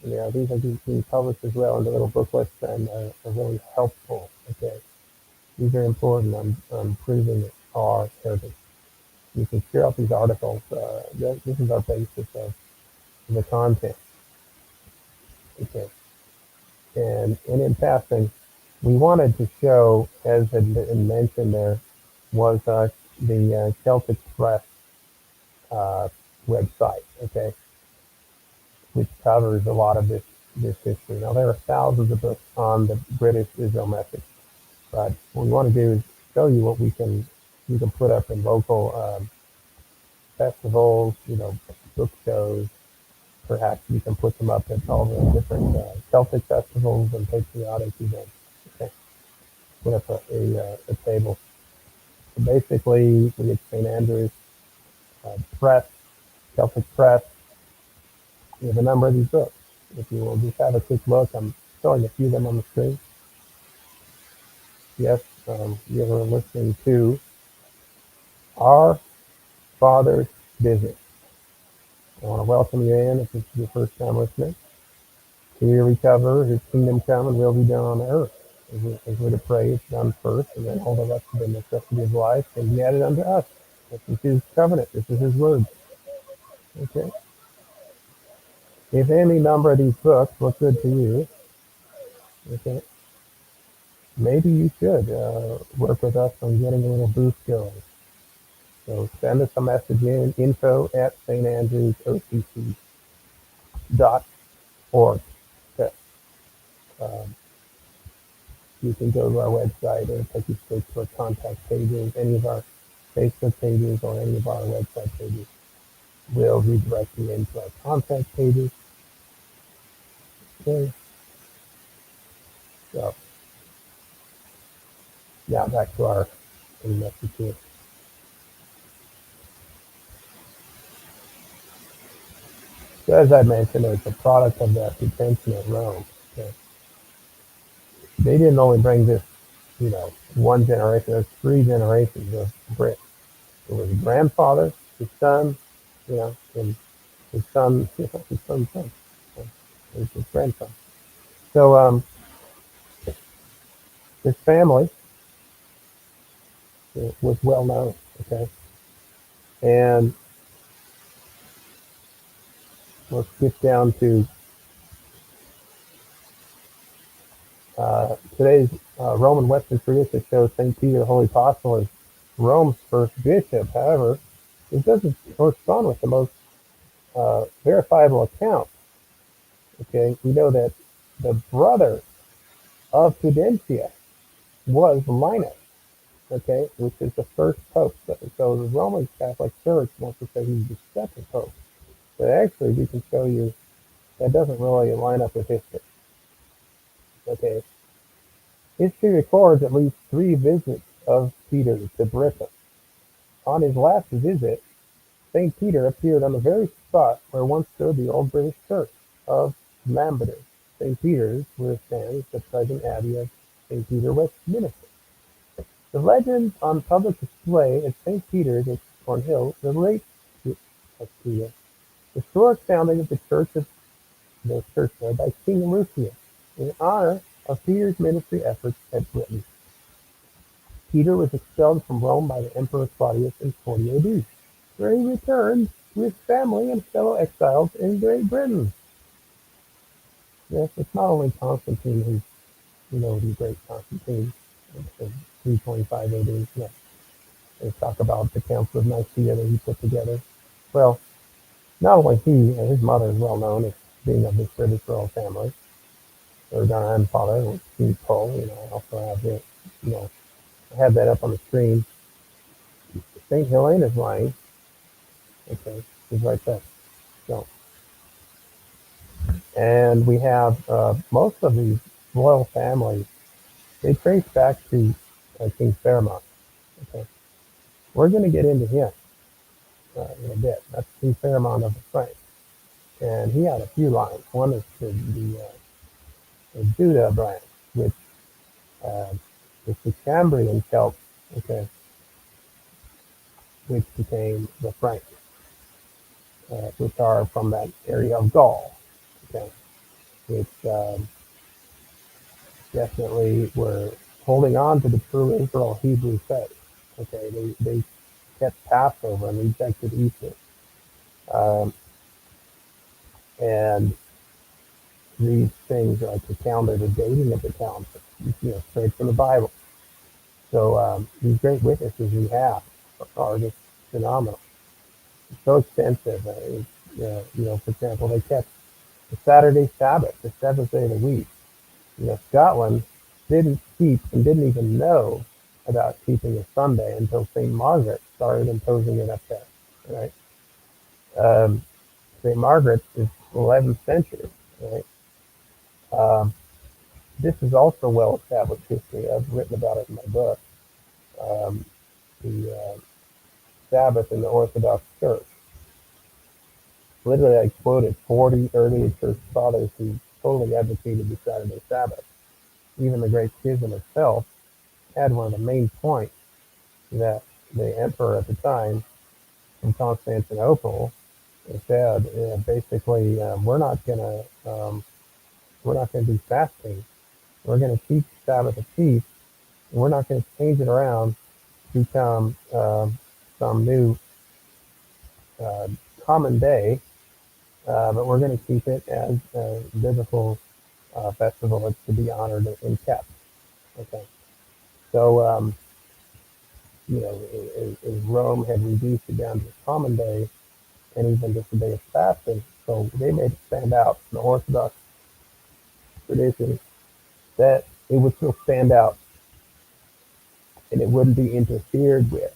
And, these are being published as well in the little booklets, and are really helpful. Okay, these are important on proving our heritage. You can share out these articles. This is our basis of the content. Okay, and in passing, we wanted to show, as had been mentioned, there was the Celtic Press website. Okay, which covers a lot of this history. Now there are thousands of books on the British Israel message, but what we want to do is show you what we can put up in local festivals, book shows. Perhaps you can put them up at all the different Celtic festivals and patriotic events. Okay, put up a table. So basically, we get St. Andrew's Press, Celtic Press. We have a number of these books. If you will just have a quick look, I'm showing a few of them on the screen. Yes, you are listening to Our Father's Business. I want to welcome you in if this is your first time listening. Here we cover His kingdom come and will be done on earth. As we're to pray, it's done first, and then all the rest of the necessity of life can be added unto us. This is His covenant. This is His word. Okay. If any number of these books look good to you, okay, maybe you should work with us on getting a little boost going. So send us a message in info@standrewsocc.org. Okay. You can go to our website, and it'll take you straight to our contact pages, any of our Facebook pages, or any of our website pages. We'll redirect you into our contact pages. Okay. So now back to our message here. So as I mentioned, it's a product of that detention at Rome. Okay. They didn't only bring this, one generation. There's 3 generations of Brits. It was his grandfather, his son, and his son, his son's son. His grandson. So his family was well known. Okay, and let's get down to today's Roman Western tradition shows St. Peter the Holy Apostle as Rome's first bishop. However, it doesn't correspond with the most verifiable account. Okay, we know that the brother of Pudentia was Linus, okay, which is the first pope. So the Roman Catholic Church wants to say he's the second pope. But actually, we can show you that doesn't really line up with history. Okay, history records at least 3 visits of Peter to Britain. On his last visit, St. Peter appeared on the very spot where once stood the old British church of Lambeth. St. Peter's, where stands the present abbey of St. Peter, Westminster. The legends on public display at St. Peter's at Cornhill relate to the historic founding of the church there by King Lucius in honor of Peter's ministry efforts at Britain. Peter was expelled from Rome by the Emperor Claudius in 40 AD, where he returned with family and fellow exiles in Great Britain. Yes, it's not only Constantine who's, the great Constantine in 325 AD. Yes. They talk about the Council of Nicaea that he put together. Well, not only he and his mother is well known as being of this British royal family. Their grandfather was King Paul. I also have it, I have that up on the screen. St. Helena's line, okay, is right there. So, and we have most of these royal family, they trace back to King Pharamond. Okay, we're going to get into him in a bit. That's King Pharamond of the Franks, and he had a few lines. One is the Judah branch, which is the Cambrian Celts, okay, which became the Franks, which are from that area of Gaul, okay, which definitely were holding on to the true Israel Hebrew faith. Okay, they kept Passover and rejected Easter. Um, and these things like the calendar, the dating of the calendar, straight from the Bible. So these great witnesses we have are just phenomenal. It's so extensive. For example, they kept the Saturday Sabbath, the seventh day of the week. Scotland didn't keep and didn't even know about keeping a Sunday until St. Margaret started imposing it up there, right? St. Margaret is 11th century, right? This is also well-established history. I've written about it in my book, the Sabbath in the Orthodox Church. Literally, I quoted 40 early church fathers who totally advocated the Saturday Sabbath. Even the Great Schism itself had one of the main points that the emperor at the time from Constantinople said, basically, we're not gonna do fasting. We're gonna keep Sabbath of peace, and we're not gonna change it around to become some new uh, common day, but we're gonna keep it as a biblical festival that's to be honored and kept. Okay, so as Rome had reduced it down to a common day and even just a day of fasting, so they made it stand out in the Orthodox tradition that it would still stand out and it wouldn't be interfered with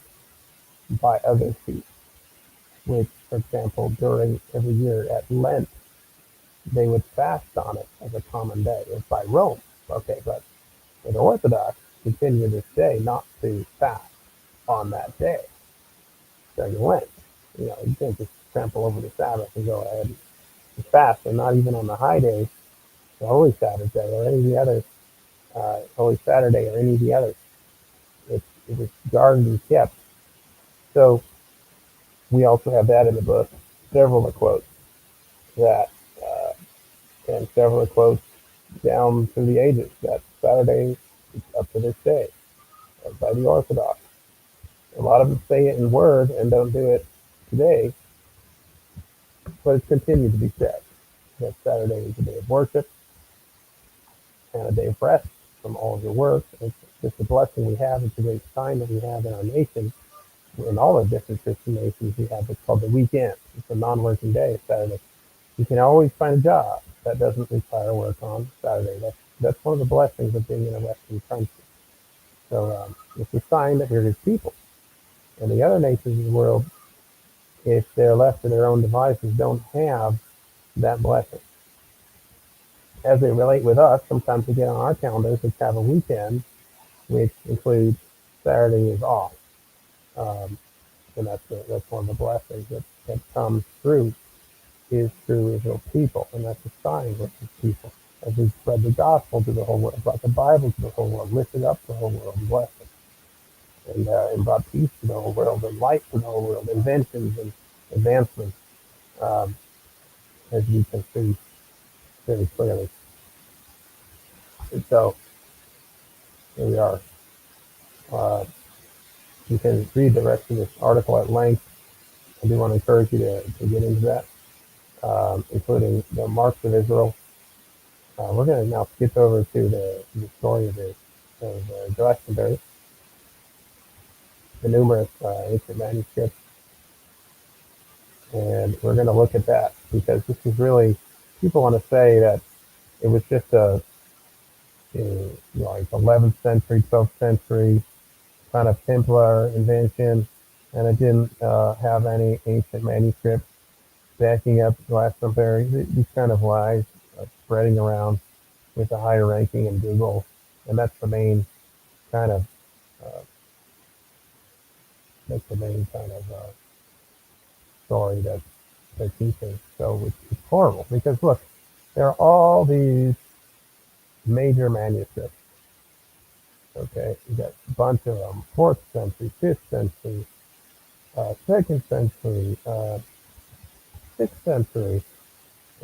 by other feasts, which, for example, during every year at Lent, they would fast on it as a common day. It was by Rome, okay, but the Orthodox continue to this day not to fast on that day during Lent. You can't just trample over the Sabbath and go ahead and fast, and not even on the high day, the Holy Saturday or any of the other Holy Saturday or any of the others. It was guarded and kept. So we also have that in the book, several of the quotes that, and several of the quotes down through the ages that Saturday up to this day by the Orthodox. A lot of them say it in word and don't do it today, but it's continued to be said that Saturday is a day of worship and a day of rest from all of your work. It's just a blessing we have. It's a great sign that we have in our nation. In all the different Christian nations, we have what's called the weekend. It's a non-working day, Saturday. You can always find a job that doesn't require work on Saturday. That's one of the blessings of being in a Western country. So it's a sign that we're His people. And the other nations of the world, if they're left to their own devices, don't have that blessing. As they relate with us, sometimes we get on our calendars, which have a weekend, which includes Saturday is off. And that's one of the blessings that comes through is through Israel people. And that's a sign with His people. As we spread the gospel to the whole world, brought the Bible to the whole world, lifted up the whole world, and blessed it. And brought peace to the whole world, and light to the whole world, inventions and advancements, as we can see very clearly. And so here we are. You can read the rest of this article at length. I do want to encourage you to get into that, including the marks of Israel. We're going to now skip over to the story of Glastonbury, the numerous ancient manuscripts, and we're going to look at that because this is really, people want to say that it was just like 11th century, 12th century kind of Templar invention, and it didn't have any ancient manuscripts backing up Glastonbury. These kind of lies are spreading around. with a higher ranking in Google, and that's the main kind of uh, story that they're teaching. So it's horrible because look, there are all these major manuscripts. Okay, you got a bunch of them: 4th century, 5th century, 2nd century, 6th century,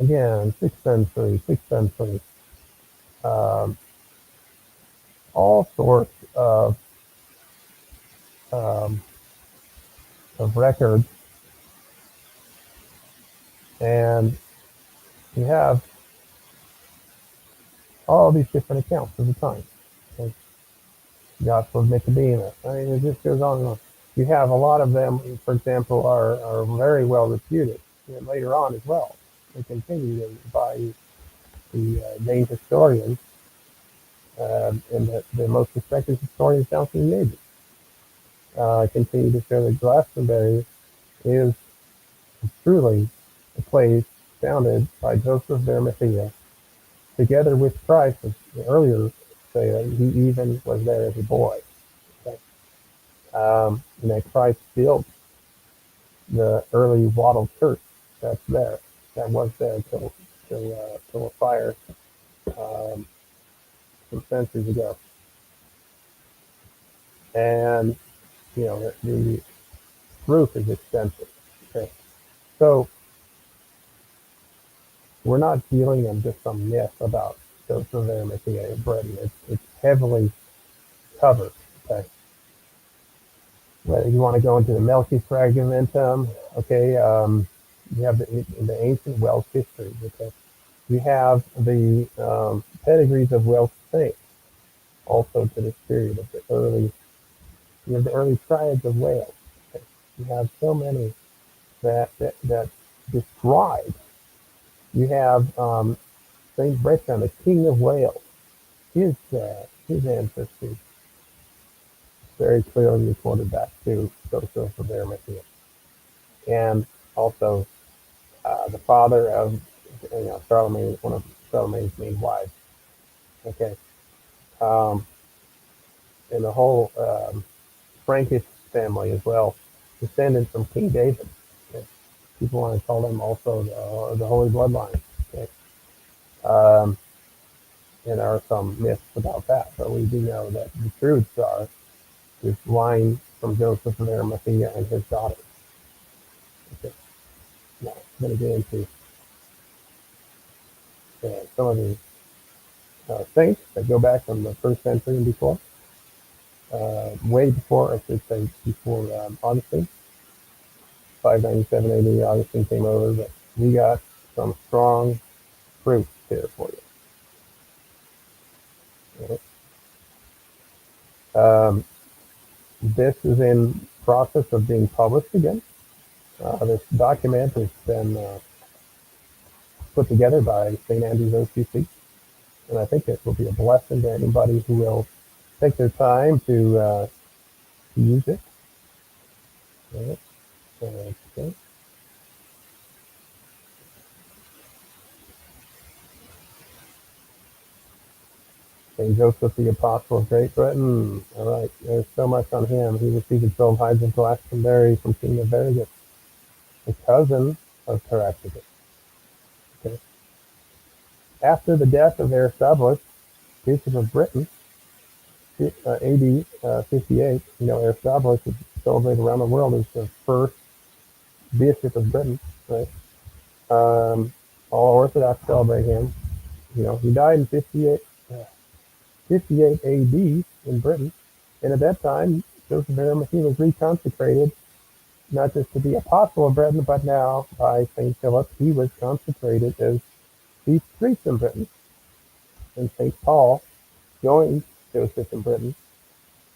again 6th century, 6th century, um, all sorts um, of records, and you have all these different accounts of the time. Like Gospel of Nicodemus. I mean, it just goes on and on. You have a lot of them, for example, are very well reputed later on as well. They continue by the main historians and the most respected historians down through the ages. Continue to show that Glastonbury is truly a place founded by Joseph of Arimathea, together with Christ, as the earlier say that he even was there as a boy. Okay? That Christ built the early wattle church that's there, that was there till a fire um, some centuries ago. And, the roof is extensive. Okay? So we're not dealing in just some myth about Joseph of Arimathea in Britain. It's heavily covered. Okay? Whether you want to go into the Melky fragmentum, okay, you have the ancient Welsh history. Okay? You have the pedigrees of Welsh saints, also to this period of the early. You have the early triads of Wales. Okay? You have so many that describe. You have Saint Brighteon, the King of Wales. His ancestry very clearly recorded back to Joseph of Arimathea, and also the father of Charlemagne, one of Charlemagne's main wives. Okay, um, and the whole Frankish family as well, descended from King David. Okay? People want to call them also the Holy Bloodline. Okay? Um, and there are some myths about that, but we do know that the truths are this line from Joseph of Arimathea and his daughter. Okay. Now, I'm going to get into some of the saints that go back from the 1st century and before, way before, I should say, before Augustine. 597 AD, Augustine came over, but we got some strong proof here for you. Um, this is in process of being published again. This document has been put together by St. Andrew's OCC, and I think it will be a blessing to anybody who will take their time to use it. Right. Okay. St. Joseph the Apostle of Great Britain. All right, there's so much on him. He received 12 hides of Glastonbury from King of Verges, a cousin of Caractacus. Okay. After the death of Aristobulus, Bishop of Britain, AD 58, Aristobulus is celebrated around the world as the first Bishop of Britain, right? All Orthodox celebrate him. He died in 58 AD in Britain, and at that time, Joseph of Arimathea was reconsecrated, not just to be apostle of Britain, but now by St. Philip, he was consecrated as chief priest in Britain. And St. Paul joined Joseph in Britain,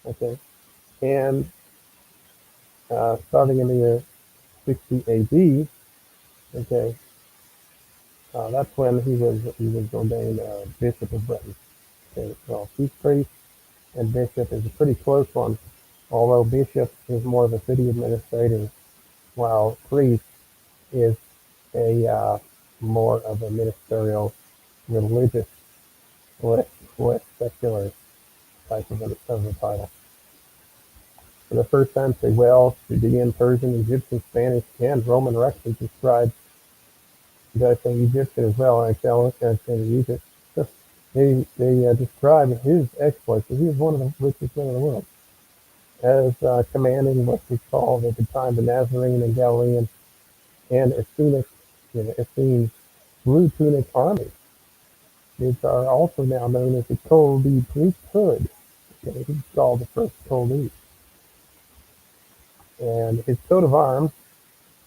okay, and starting in the year 60 AD, okay, that's when he was ordained Bishop of Britain. Okay, well, chief priest and bishop is a pretty close one, although bishop is more of a city administrator, while priest is a more of a ministerial religious less secular type of a title. For the first century, Welsh, Judean, Persian, Egyptian, Spanish, and Roman records describe the Egyptian as well, in Egypt. They describe his exploits. He was one of the richest men in the world, as commanding what we called at the time the Nazarene and Galilean and Essene blue tunic armies. These are also now known as the Colby priesthood. Okay, he's called the first Colby. And his coat of arms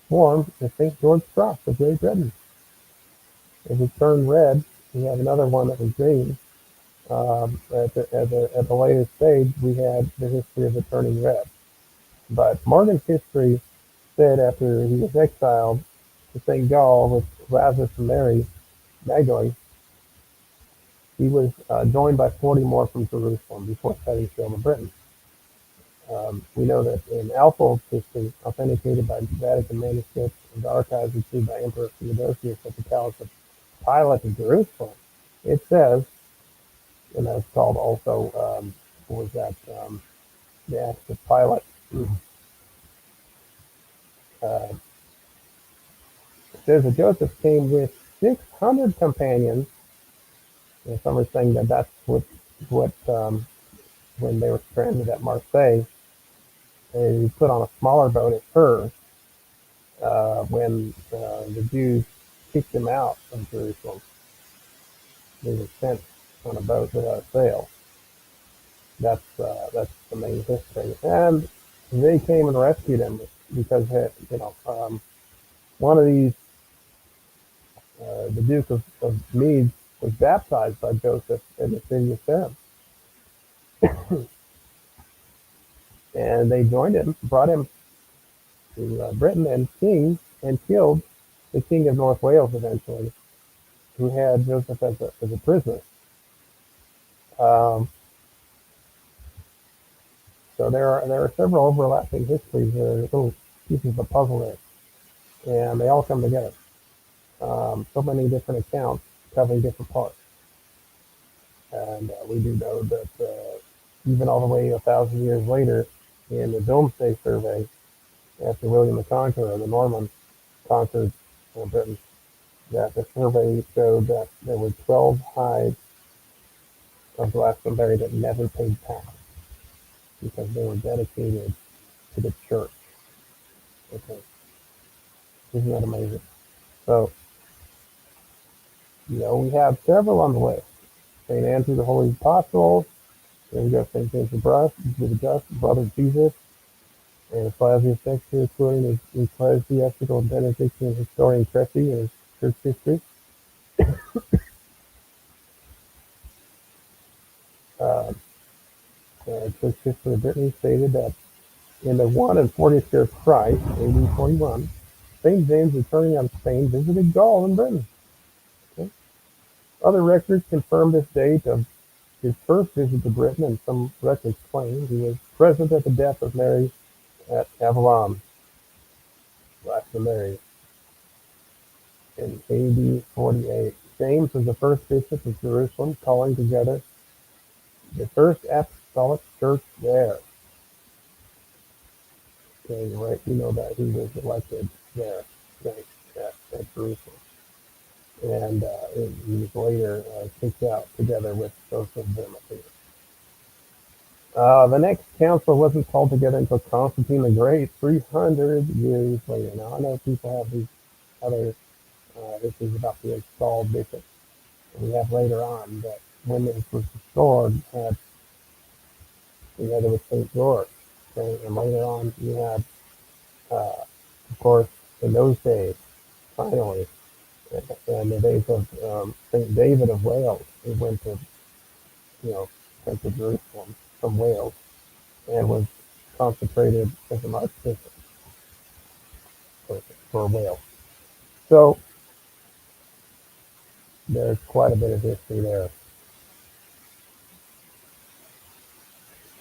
formed the St. George Cross of Great Britain. It was turned red. We have another one that was green. At the latest stage, we had the history of it turning red. But Morgan's history said after he was exiled to St. Gall with Lazarus and Mary Magdalene, he was joined by 40 more from Jerusalem before setting sail to Britain. We know that in Alfold's history, authenticated by Vatican manuscripts and archives received by Emperor Theodosius at the Palace of Pilate in Jerusalem, it says, and that's called also, what was that, the Acts of Pilate. It says that Joseph came with 600 companions. And some are saying that that's what when they were stranded at Marseille, they put on a smaller boat at first when the Jews kicked them out of Jerusalem. They were sent on a boat without a sail. That's the main history. And they came and rescued him because one of these, the Duke of Meads, was baptized by Joseph in the city of Salem. And they joined him, brought him to Britain and killed the King of North Wales eventually, who had Joseph as a prisoner. So there are several overlapping histories. There are little pieces of the puzzle there, and they all come together. So many different accounts covering different parts, and we do know that even all the way 1,000 years later, in the Domesday survey, after William the Conqueror, the Norman, conquered Britain, that the survey showed that there were 12 hides of Glastonbury that never paid tax because they were dedicated to the church. Okay, isn't that amazing? So, we have several on the list. St. Andrew the Holy Apostle, then we got St. James the Just, Brother Jesus, and Flavius Dexter, quoting his ecclesiastical Benedictine historian Cressy in his church history. Church history of Brittany stated that in the 1 and 40th year of Christ, AD 41, St. James, returning out of Spain, visited Gaul and Britain. Okay. Other records confirm this date of his first visit to Britain, and some records claim he was present at the death of Mary at Avalon, Mary, in AD 48. James was the first bishop of Jerusalem, calling together the first apostolic church there. Okay, right, that he was elected there, right, at Jerusalem. And he was later kicked out together with Joseph of Arimathea. The next council wasn't called together until Constantine the Great, 300 years later. Now, I know people have these other issues about the installed bishop. We have later on that when this was restored, there was St. George. Okay? And later on, you had, of course, in those days, finally, in the days of St. David of Wales, he went to Jerusalem from Wales and was consecrated as an archbishop for Wales. So there's quite a bit of history there.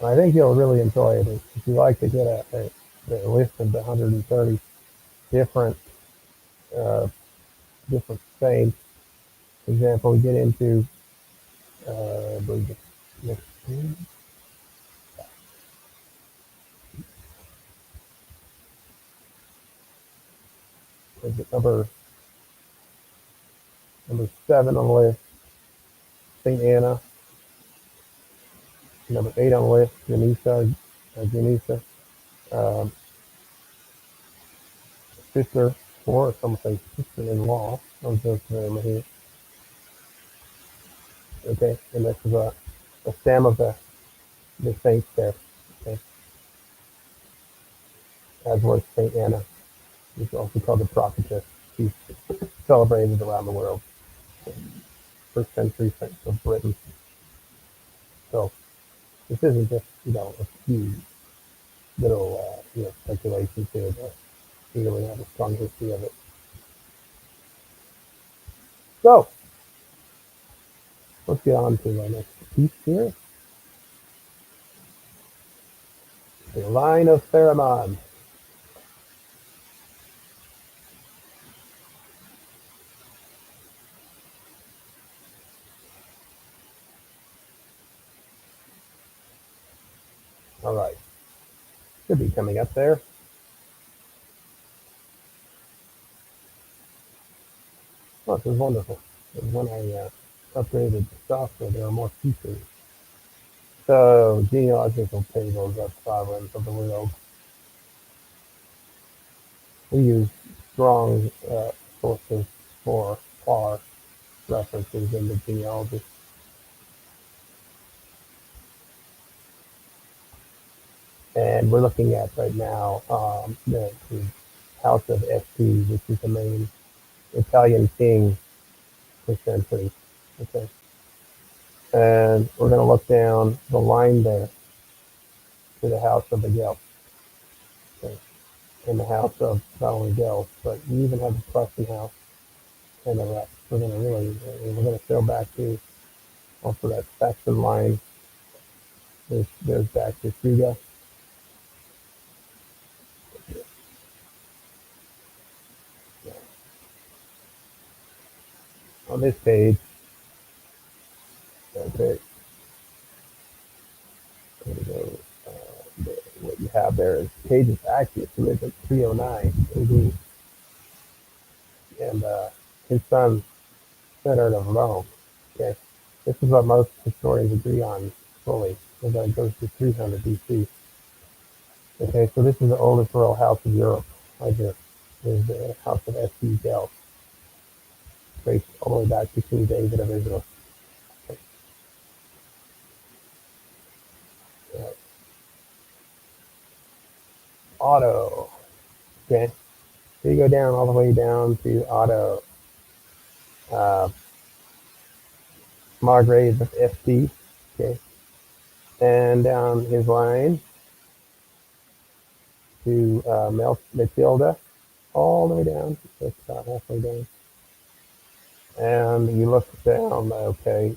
I think you'll really enjoy it if you like to get a list of the 130 different different saints. For example, we get into I believe it's next page. Is it number 7 on the list? St. Anna. Number 8 on the list, Janisa, um, sister, or some say sister-in-law of Joseph here. Okay, and this is a stem of the saints there. Okay, as was Saint Anna, who's also called the prophetess. She's celebrated around the world. First century saints of Britain. So this isn't just a few little speculations here, but we really have a strong history of it. So let's get on to our next piece here. The line of Pheromone. All right, should be coming up there. Oh, this is wonderful. When I upgraded the software, there are more features. So, genealogical tables of sovereigns of the world. We use strong sources for our references in the genealogy. And we're looking at right now the House of Este, which is the main Italian king for centuries. Okay. And we're going to look down the line there to the House of the Guelphs. Okay. In the House of not only Guelphs, but we even have the Prussian House and the rest. We're going to go back to also that Saxon line. There's back to Friga. On this page, okay, go, what you have there is pages actually submitted at 309 AD, and his son Bernard of Rome. Okay, this is what most historians agree on fully, is that it goes to 300 BC. Okay, so this is the oldest royal house of Europe, right here. Is the House of Este Guelph, traced all the way back to King David of Israel. Okay. Otto. Okay, so you go down all the way down to Otto, uh, Margrave of Este. Okay, and down his line to Matilda, all the way down, just about halfway down. And you look down, okay,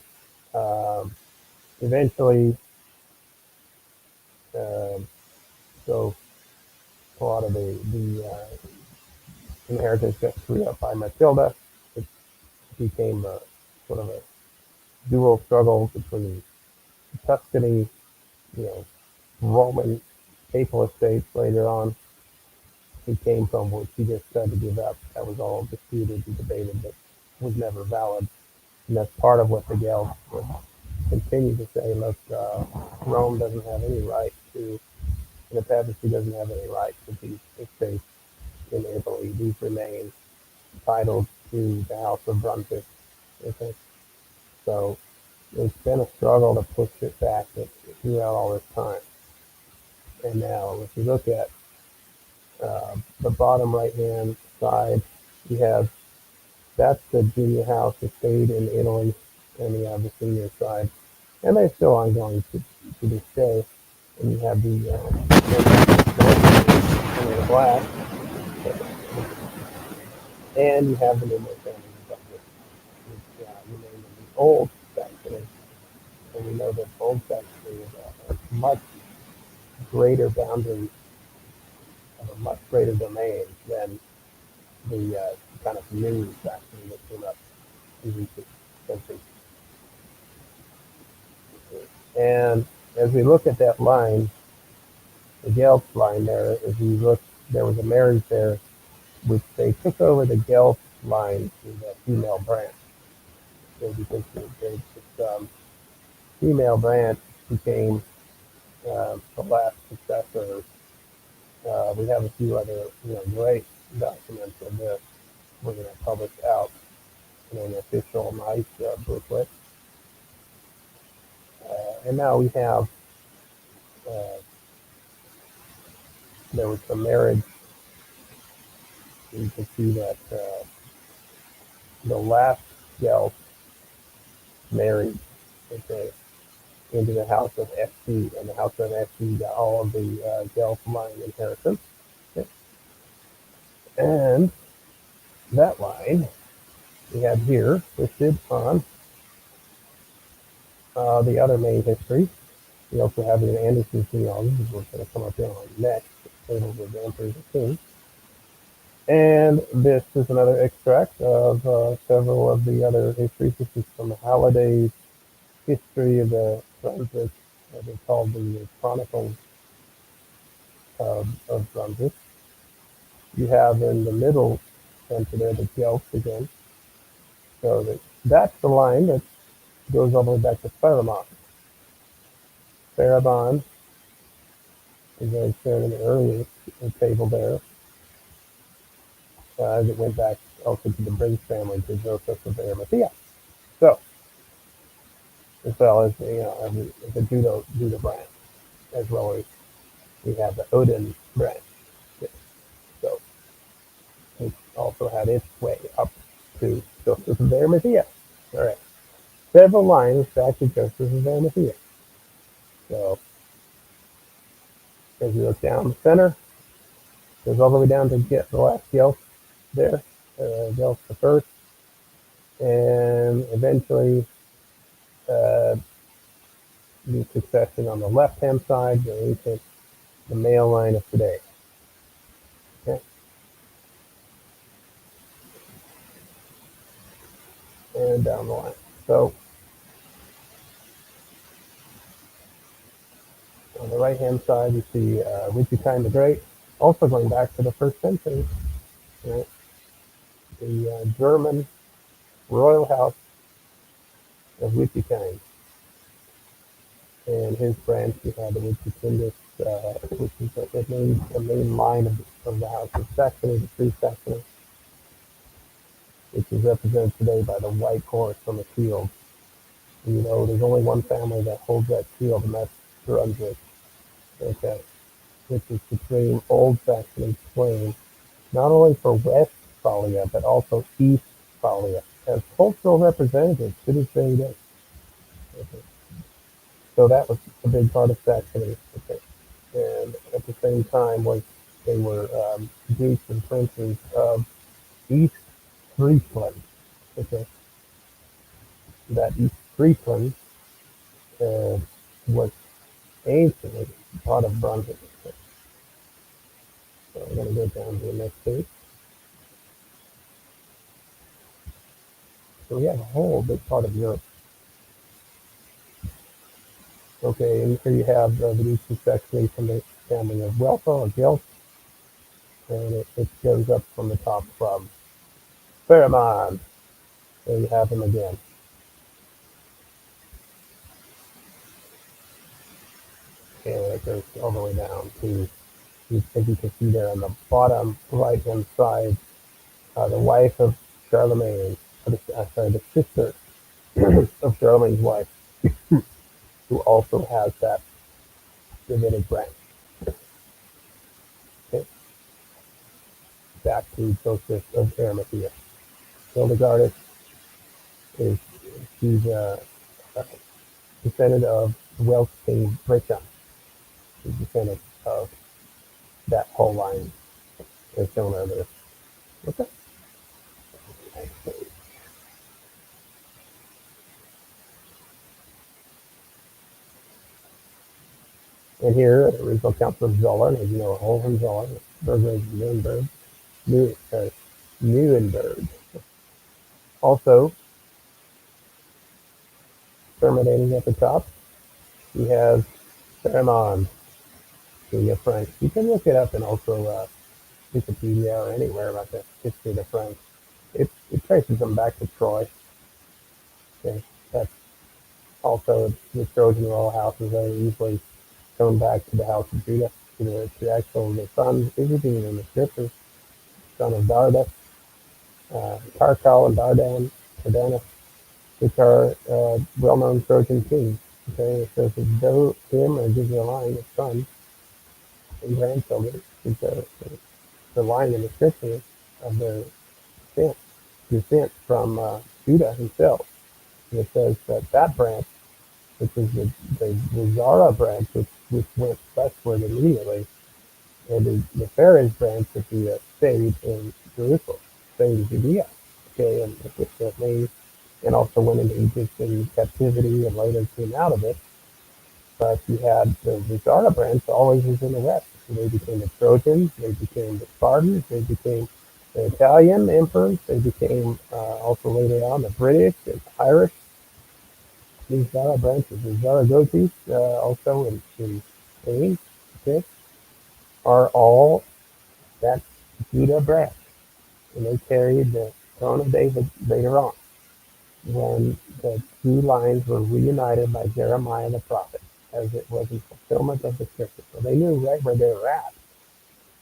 eventually, so a lot of the inheritance got screwed up by Matilda. It became sort of a dual struggle between Tuscany, you know, Roman papal estates later on. He came from what she just said to give up. That was all disputed and debated, but was never valid. And that's part of what the Guelphs would continue to say, look, Rome doesn't have any right to, and the papacy doesn't have any right to these estates in Italy. These remain titled to the House of Brunswick. Okay? So it's been a struggle to push it back throughout all this time. And now, if you look at the bottom right-hand side, you have that's the junior house estate in Italy, and you have the senior side, and they're still ongoing to this day. And you have the black, and you have the numerous families, which you name them the old Saxony, and we know that old Saxony is a much greater boundary of a much greater domain than the kind of new Saxony that came up in recent centuries. And as we look at that line, the Guelph line there, as we look, there was a marriage there, which they took over the Guelph line to the female branch. So because this female branch became the last successor. We have a few other, great documents of this. We're going to publish out in an official, nice booklet. And now we have, uh, there was some marriage. You can see that the last Guelph married, okay, into the house of FC, and the house of FC got all of the Guelph line inheritance. Okay. And that line we have here listed on the other main history. We also have an Anderson genealogy, which we're going to come up here on next, tables of the emperors and kings. And this is another extract of several of the other histories. This is from Halliday's History of the Brunswick, they called the Chronicles of Brunswick. You have in the middle center there the Guelphs again. So that's the line that goes all the way back to Pharamond. Pharamond is as shown in the earlier table there. As it went back also to the Briggs family, to Joseph of Arimathea. So, as well as the Judah branch, as well as we have the Odin branch. So, it also had its way up to Joseph of Arimathea. All right. Several lines back to Joseph of Arimathea. So, as you look down the center, goes all the way down to get the last Guelph there, Guelph the first, and eventually the succession on the left-hand side, the male line of today. Okay. And down the line. So on the right-hand side, you see Wittgenstein the Great, also going back to the 1st century. Right? The German royal house of Wittgenstein. And his branch, you have the Wittgenstein, which is the main line of the house of Saxony, the Free Saxony, which is represented today by the white horse on the shield. And, there's only one family that holds that shield, and that's Brunswick. Okay, which is between Old Saxony claim, not only for Westphalia, but also Eastphalia, as cultural representatives to this very day. Okay. So that was a big part of Saxony. Okay. And at the same time, they were dukes and princes of East Friesland. Okay. That East Friesland was anciently part of Brunswick. Okay. So I'm going to go down to the next page. So we have a whole big part of Europe. Okay, and here you have the Dukes of Saxony from the family of Welfa or Guelph, and it goes up from the top from Pharamond. There you have him again. And it goes all the way down to, as you can see there on the bottom right-hand side, the wife of Charlemagne, the sister of Charlemagne's wife, who also has that Davidic branch. Okay. Back to Joseph of Arimathea. Hildegardus she's a descendant of Welsh king brighteon. She's a descendant of that whole line as shown earlier. Okay. And here, the original Council of Zollern, as you know, Hohenzollern, Nuremberg, Nuremberg. Also, terminating at the top, He has Pheromone, the French. You can look it up and also Wikipedia or anywhere about the history of the French. It traces them back to Troy. Okay. That's also the Trojan royal houses are usually going back to the house of Judah, to actual the son, everything in the scriptures, son of Darda, Carcal and Dardanus, which are well-known Trojan kings. Okay, it says that though him or gives a line of sons and grandchildren, is the line in the scripture of their descent from Judah himself. And it says that that branch, which is the Zara branch, which went westward immediately, and the Pharez branch, which stayed in Jerusalem, stayed in Judea, okay, and which that means, and also went into Egypt in captivity and later came out of it. But you had the Zara branch always was in the west. And they became the Trojans, they became the Spartans, they became the Italian emperors, they became also later on the British and Irish. These Zara branches, the Zaragoza, also in Spain, okay, are all that Judah branch. And they carried the throne of David later on, when the two lines were reunited by Jeremiah the prophet, as it was in fulfillment of the scripture. So they knew right where they were at.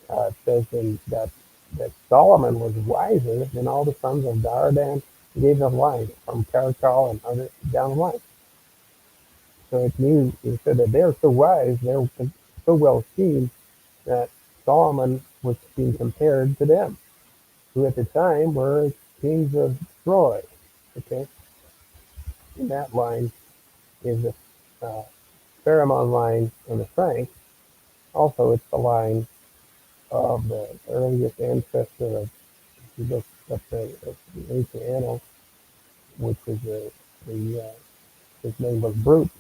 It says that Solomon was wiser than all the sons of Dardan. He gave them lines from Carachal and other down the line. So it means, he said that they're so wise, they're so well seen, that Solomon was being compared to them, who at the time were kings of Troy. Okay, and that line is the Pheromone line in the Franks. Also, it's the line of the earliest ancestor of, if you look up the ancient annals, which is his name was Brute.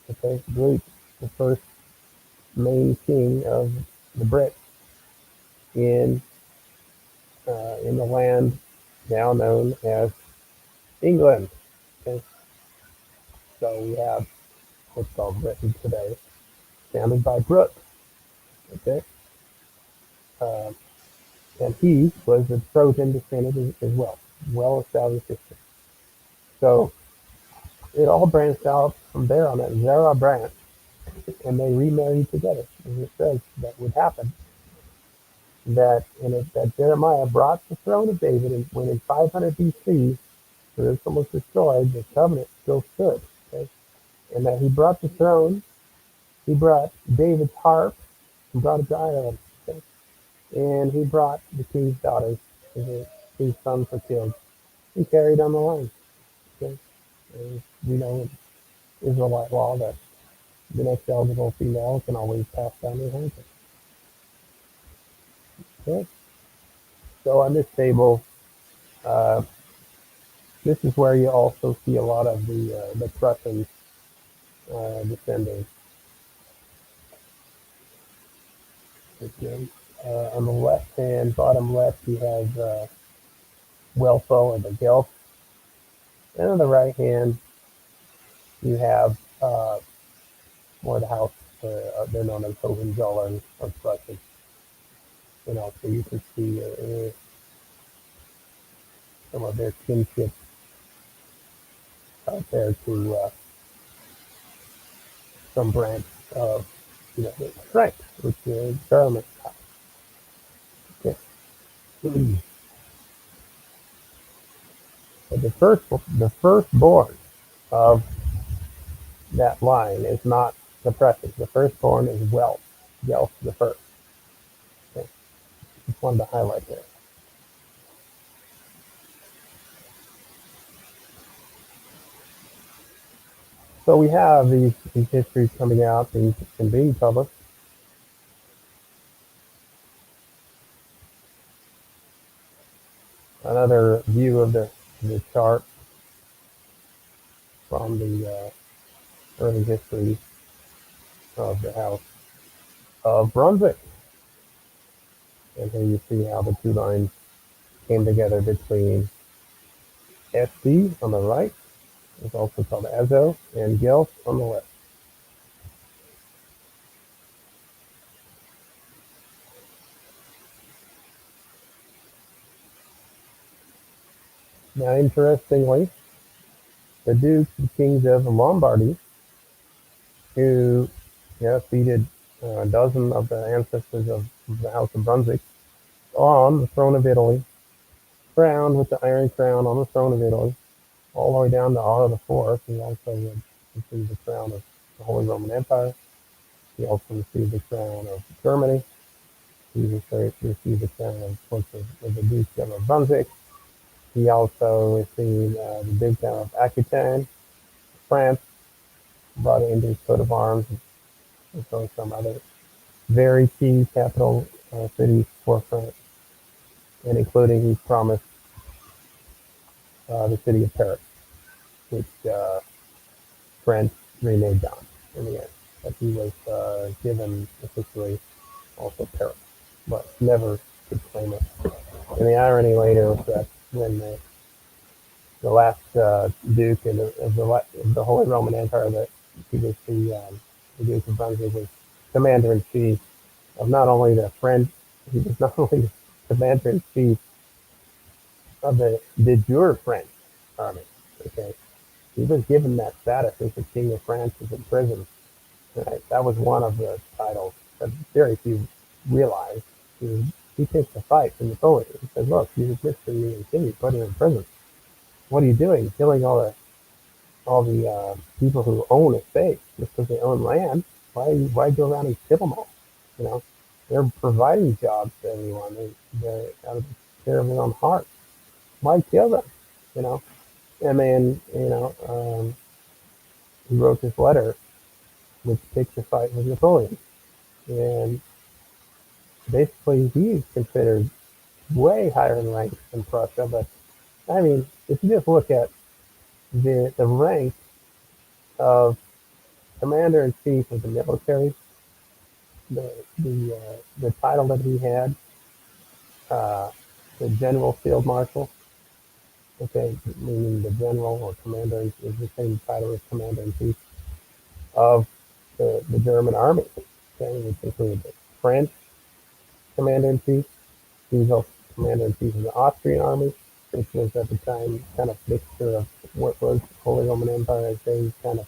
Okay, Brute, the first main king of the Brits in the land now known as England. Okay, so we have what's called Britain today, founded by Brooke. Okay, uh, and he was a Trojan descendant as well established history. So it all branched out from there on that Zerah branch, and they remarried together, as it says that would happen. That Jeremiah brought the throne of David, and when in 500 BC Jerusalem was destroyed, the covenant still stood. Okay, and that he brought the throne, he brought David's harp, and brought it to Ireland. Okay, and he brought the king's daughters, and the king's sons were killed, and carried on the line. Okay, and we know in Israelite law that the next eligible female can always pass down the inheritance. Okay, so on this table, uh, this is where you also see a lot of the Prussian descending. Okay. On the left hand, bottom left, you have Welfo or the Guelph. And on the right hand, you have more the house. They're known as Hohenzollern or Prussian. You know, so you can see some of their kinship out there to some branch of, the Frank, which is German. Okay. But the firstborn of that line is not the Prussians. The firstborn is Welf. Welf the first. Okay. Just wanted to highlight that. So we have these histories coming out and being published. Another view of the chart from the early history of the House of Brunswick. And here you see how the two lines came together between SC on the right, it's also called Azo, and Guelph on the left. Now, interestingly, the dukes and kings of Lombardy, who seated a dozen of the ancestors of the House of Brunswick on the throne of Italy, crowned with the Iron Crown on the throne of Italy, all the way down to Otto IV. He also would receive the crown of the Holy Roman Empire. He also received the crown of Germany. He received the crown, of course, of the Dukedom of Brunswick. He also received the Dukedom of Aquitaine, France, brought it into his coat of arms, and so some other very key capital cities for France, and including he promised the city of Paris, which France reneged on in the end. But he was given officially also Paris, but never could claim it. And the irony later was that when the last Duke of the Holy Roman Empire, that he was the Duke of Brunswick, was commander in chief of not only the French, he was not only commander in chief of the de jure French army. Okay, he was given that status as the King of France was in prison. Right? That was one of the titles that very few realized. He takes the fight from Napoleon. He said, "Look, you resisted me and king. You put him in prison. What are you doing? Killing all the people who own estates just because they own land? Why go around and kill them all? You know, they're providing jobs to everyone. They're out of care of their own heart. Why kill them? You know." And then he wrote this letter which takes a fight with Napoleon, and basically he's considered way higher in rank than Prussia. But I mean, if you just look at the rank of commander in chief of the military, the title that he had, uh, the general field marshal, okay, meaning the general or commander is the same title as commander in chief of the German army, okay, which included the French commander in chief. He was also commander in chief of the Austrian army, which was at the time kind of mixture of what was Holy Roman Empire, as they kind of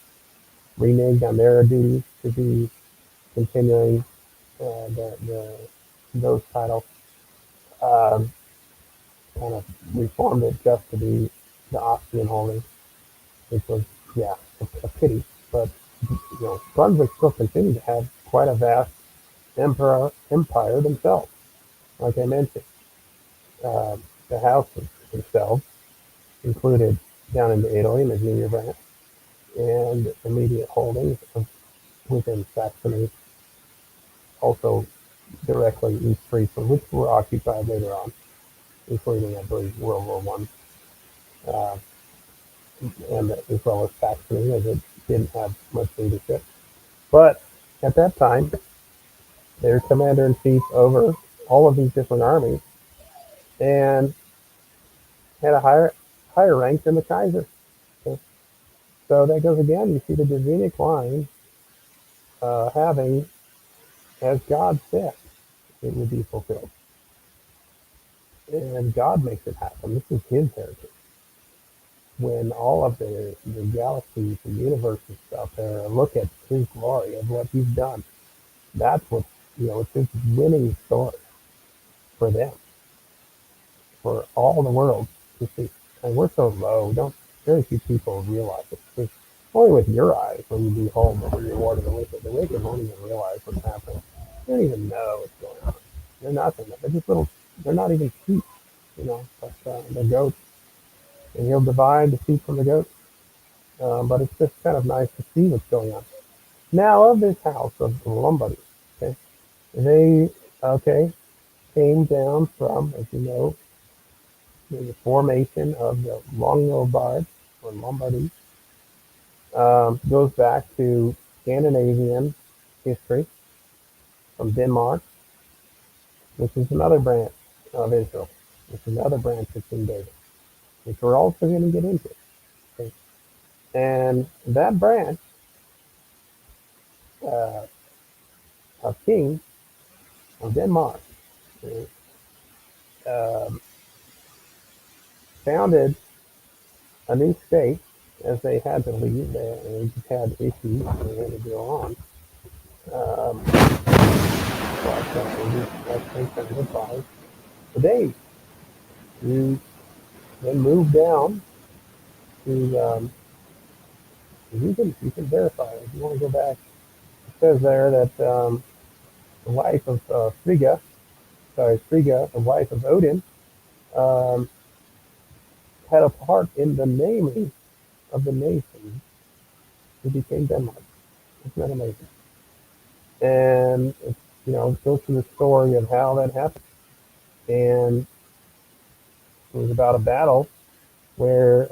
reneged on their duties to be continuing those titles. Um, Kind of reformed it just to be the Austrian holding, which was, yeah, a pity. But Brunswick still continued to have quite a vast empire themselves. Like I mentioned, the houses themselves included down into Italy in the junior branch and immediate holdings within Saxony, also directly east Friesland, which were occupied later on, including, I believe, World War One, and as well as Saxony, as it didn't have much leadership. But at that time, they were commander in chief over all of these different armies, and had a higher rank than the Kaiser. Okay? So that goes again. You see the Davidic line having, as God said, it would be fulfilled, and God makes it happen. This is His heritage. When all of the galaxies and universes out there look at His glory of what He's done, that's what it's His winning story for them, for all the world to see. And we're so low, very few people realize it. It's only with your eyes when you behold the reward of the wicked. The wicked won't even realize what's happening. They don't even know what's going on. They're nothing. They're just little. They're not even sheep, But they're goats, and He'll divide the sheep from the goats. But it's just kind of nice to see what's going on. Now, of this house of Lombardy, okay, they came down from, as you know, the formation of the Longobards or Lombardy. Goes back to Scandinavian history from Denmark, which is another branch of Israel, which is another branch of King David, which we're also going to get into. Okay? And that branch uh, of kings of Denmark uh, founded a new state as they had to leave. They just had issues and they had to go on. But they just said goodbye today. You then move down to you can verify it. If you want to go back, it says there that the wife of Frigga, the wife of Odin, um, had a part in the naming of the nation who became Denmark. Isn't that amazing? And it goes through the story of how that happened. And it was about a battle where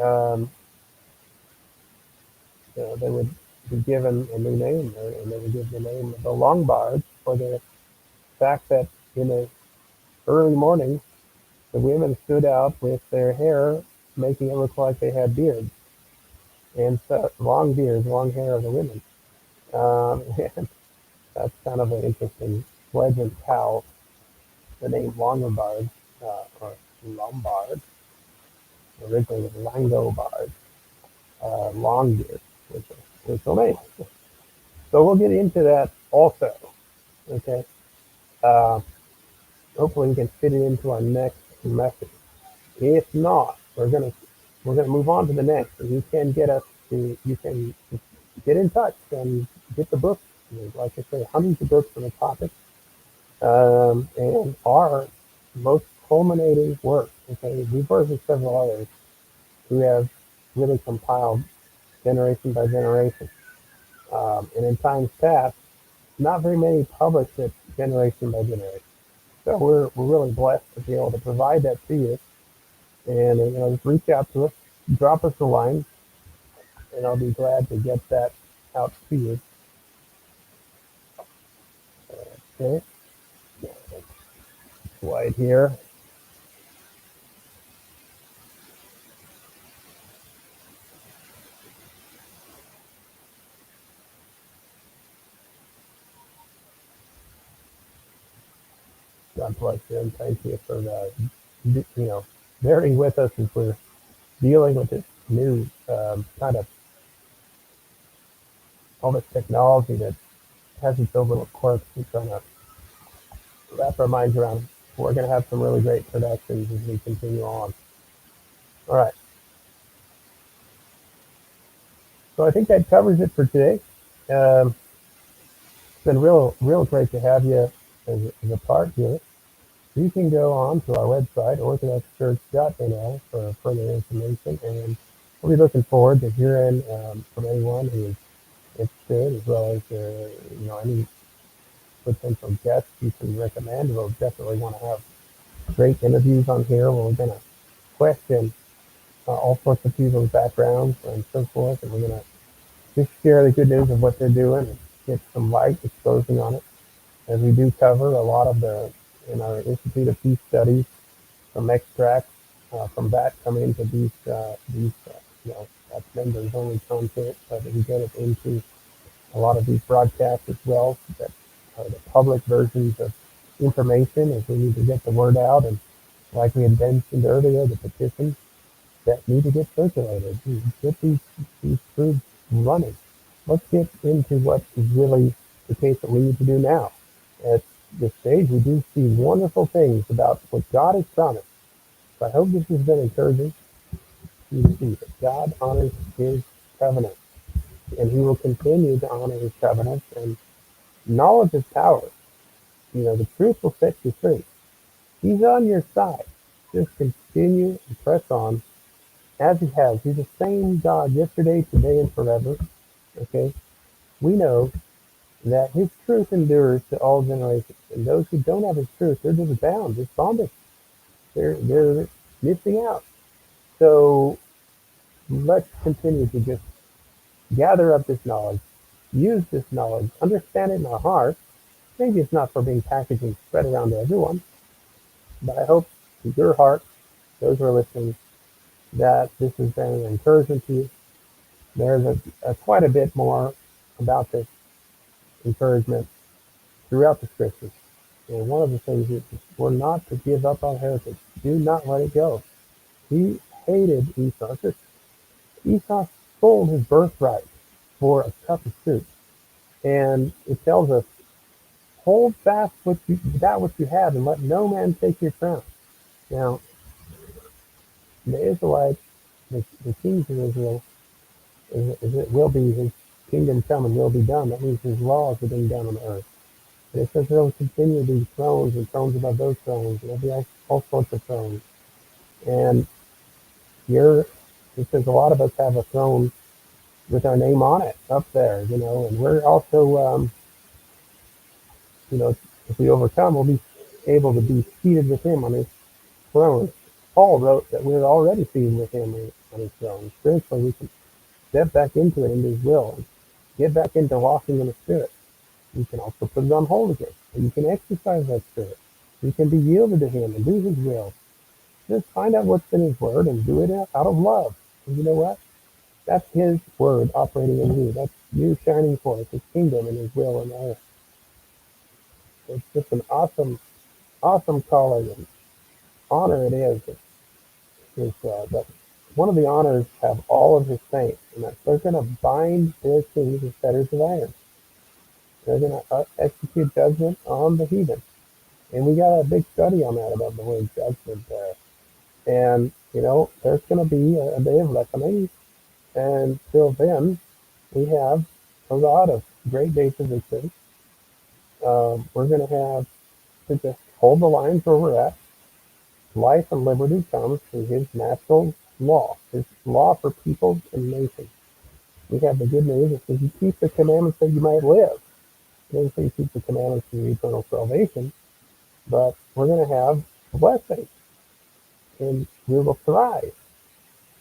they would be given a new name, and they would give the name of the Lombards for the fact that in the early morning, the women stood out with their hair, making it look like they had beards, and so long beards, long hair of the women. And that's kind of an interesting legend how the name Longobard, or Lombard, originally was Langobard, Longbeard, which will name. So we'll get into that also. Okay. Uh, Hopefully we can fit it into our next message. If not, we're gonna move on to the next. And you can get in touch and get the book. Like I say, hundreds of books on the topic, and our most culminating work. Okay, we've worked with several others who have really compiled generation by generation. And in times past, not very many published it generation by generation. So we're really blessed to be able to provide that to you. And just reach out to us, drop us a line, and I'll be glad to get that out to you. Okay, White here. God bless you, and thank you for bearing with us as we're dealing with this new kind of all this technology that has its own little quirks. We're trying to wrap our minds around. We're going to have some really great productions as we continue on. All right. So I think that covers it for today. It's been real great to have you as a part here. You can go on to our website, orthodoxchurch.nl, for further information, and we'll be looking forward to hearing from anyone who is interested, as well as any potential guests you can recommend. We'll definitely want to have great interviews on here where we're going to question all sorts of people's backgrounds and so forth, and we're going to just share the good news of what they're doing and get some light exposing on it, as we do cover a lot of in our Institute of Peace Studies, some extracts from that come into these that's members only content, but we get it into a lot of these broadcasts as well that are the public versions of information, as we need to get the word out. And like we had mentioned earlier, the petitions that need to get circulated, get these groups running. Let's get into what is really the case that we need to do now. At this stage, we do see wonderful things about what God has promised. So I hope this has been encouraging. You see that God honors His covenant, and He will continue to honor His covenants. And knowledge is power. The truth will set you free. He's on your side. Just continue to press on as He has. He's the same God yesterday, today, and forever. Okay? We know that His truth endures to all generations. And those who don't have His truth, they're just bound, just bonded. They're missing out. So let's continue to just gather up this knowledge, use this knowledge, understand it in our heart. Maybe it's not for being packaged and spread around to everyone, but I hope in your heart, those who are listening, that this has been an encouragement to you. There's quite a bit more about this encouragement throughout the scriptures. And one of the things is we're not to give up our heritage. Do not let it go. He hated Esau. Esau sold his birthright for a cup of soup. And it tells us, hold fast that which you have and let no man take your crown. Now, the Israelites, the kings of Israel, it will be his kingdom come and will be done. That means his laws are being done on the earth. And it says there will continue to be thrones and thrones above those thrones. And there'll be all sorts of thrones. And it says a lot of us have a throne with our name on it up there, and we're also, if we overcome, we'll be able to be seated with him on his throne. Paul wrote that we're already seated with him on his throne. Spiritually, we can step back into it, into his will, and get back into walking in the Spirit. You can also put it on hold again. And you can exercise that Spirit. You can be yielded to him and do his will. Just find out what's in his word and do it out of love. And you know what? That's his word operating in you. That's you shining forth his kingdom and his will on earth. It's just an awesome, awesome calling and honor it is. That one of the honors have all of his saints, and that they're going to bind their kings with fetters of iron. They're going to execute judgment on the heathen. And we got a big study on that about the word judgment there. And, there's going to be a day of reckoning. And till then, we have a lot of great days of victory. We're going to have to just hold the lines where we're at. Life and liberty comes through his natural law, his law for peoples and nations. We have the good news. It says you keep the commandments that you might live. It doesn't say you keep the commandments for your eternal salvation, but we're going to have a blessing, and we will thrive,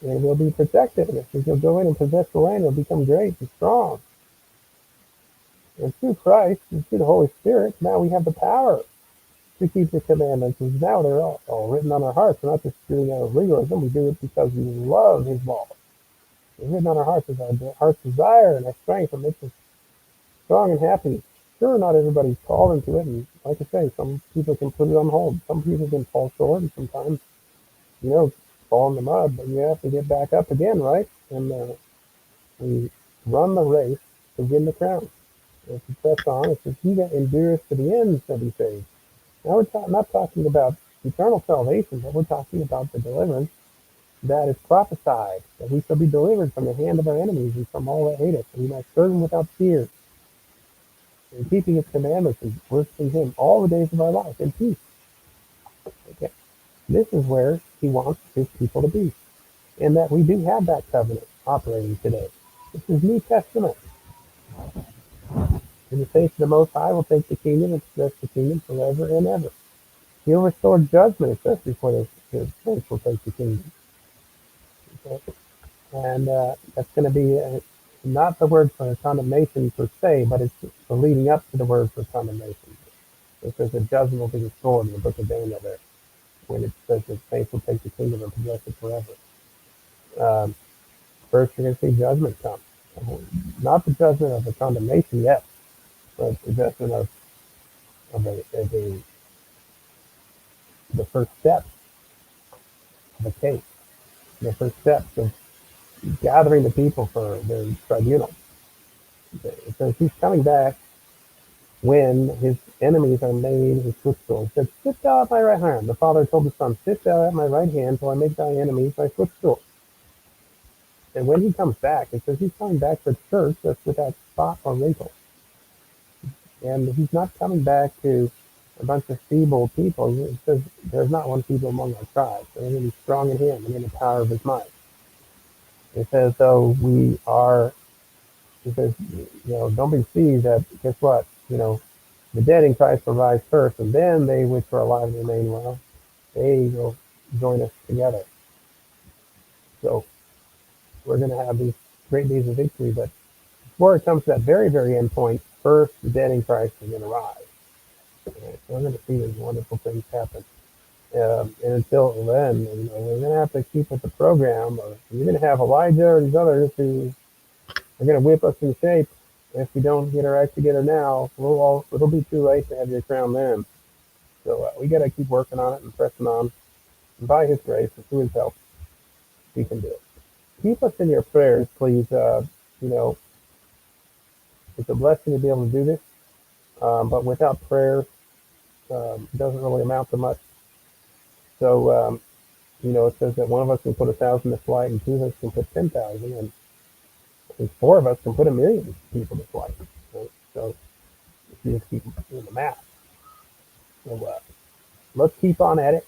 and we'll be protected. And if you'll go in and possess the land, it'll become great and strong. And through Christ and through the Holy Spirit, now we have the power to keep the commandments. And now they're all written on our hearts. We're not just doing it out of legalism. We do it because we love his law. It's written on our hearts as our heart's desire and our strength, and makes us strong and happy. Sure, not everybody's called into it. And like I say, some people can put it on hold. Some people can fall short, and sometimes, fall in the mud. But you have to get back up again, right? And we run the race to win the crown. If you press on, it says, he that endures to the end shall be saved. Now we're not talking about eternal salvation, but we're talking about the deliverance that is prophesied, that we shall be delivered from the hand of our enemies and from all that hate us, and we might serve him without fear, and keeping his commandments and worshiping him all the days of our life in peace. Okay. This is where he wants his people to be, and that we do have that covenant operating today. This is New Testament. And the faith of the Most High will take the kingdom and possess the kingdom forever and ever. He'll restore judgment, especially for his saints will take the kingdom. Okay? And that's going to be not the word for condemnation per se, but it's the leading up to the word for condemnation. It says the judgment will be restored in the book of Daniel there, when it says that saints will take the kingdom and possess it forever. First, you're going to see judgment come. Not the judgment of the condemnation yet, but the judgment of the first steps of a case, the first steps of gathering the people for their tribunal. It says he's coming back when his enemies are made his footstool. He said, sit thou at my right hand. The Father told the Son, sit thou at my right hand till I make thy enemies thy footstool. And when he comes back, it says he's coming back for church that's without spot or wrinkle. And he's not coming back to a bunch of feeble people. It says there's not one feeble among our tribes. They're going to be strong in him and in the power of his might. It says, though we are, it says, don't be deceived that, guess what? The dead in Christ will rise first, and then they which are alive and remain well, they will join us together. So we're going to have these great days of victory, but before it comes to that very, very end point, first the dead in Christ are going to rise. Right? So we're going to see these wonderful things happen. And until then, we're going to have to keep with the program, or you're going to have Elijah or these others who are going to whip us in shape. If we don't get our act together now, it'll be too late to have your crown then. So we got to keep working on it and pressing on. And by his grace and through his help, we can do it. keep us in your prayers, please. You know, it's a blessing to be able to do this, but without prayer, it doesn't really amount to much. So, you know, it says that one of us can put 1,000 to flight, and two of us can put 10,000, and I think four of us can put 1,000,000 people to flight. Right? So, if you just keep doing the math. So, let's keep on at it.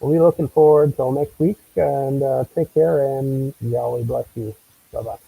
We'll be looking forward till next week, and take care, and Yahweh bless you. Bye bye.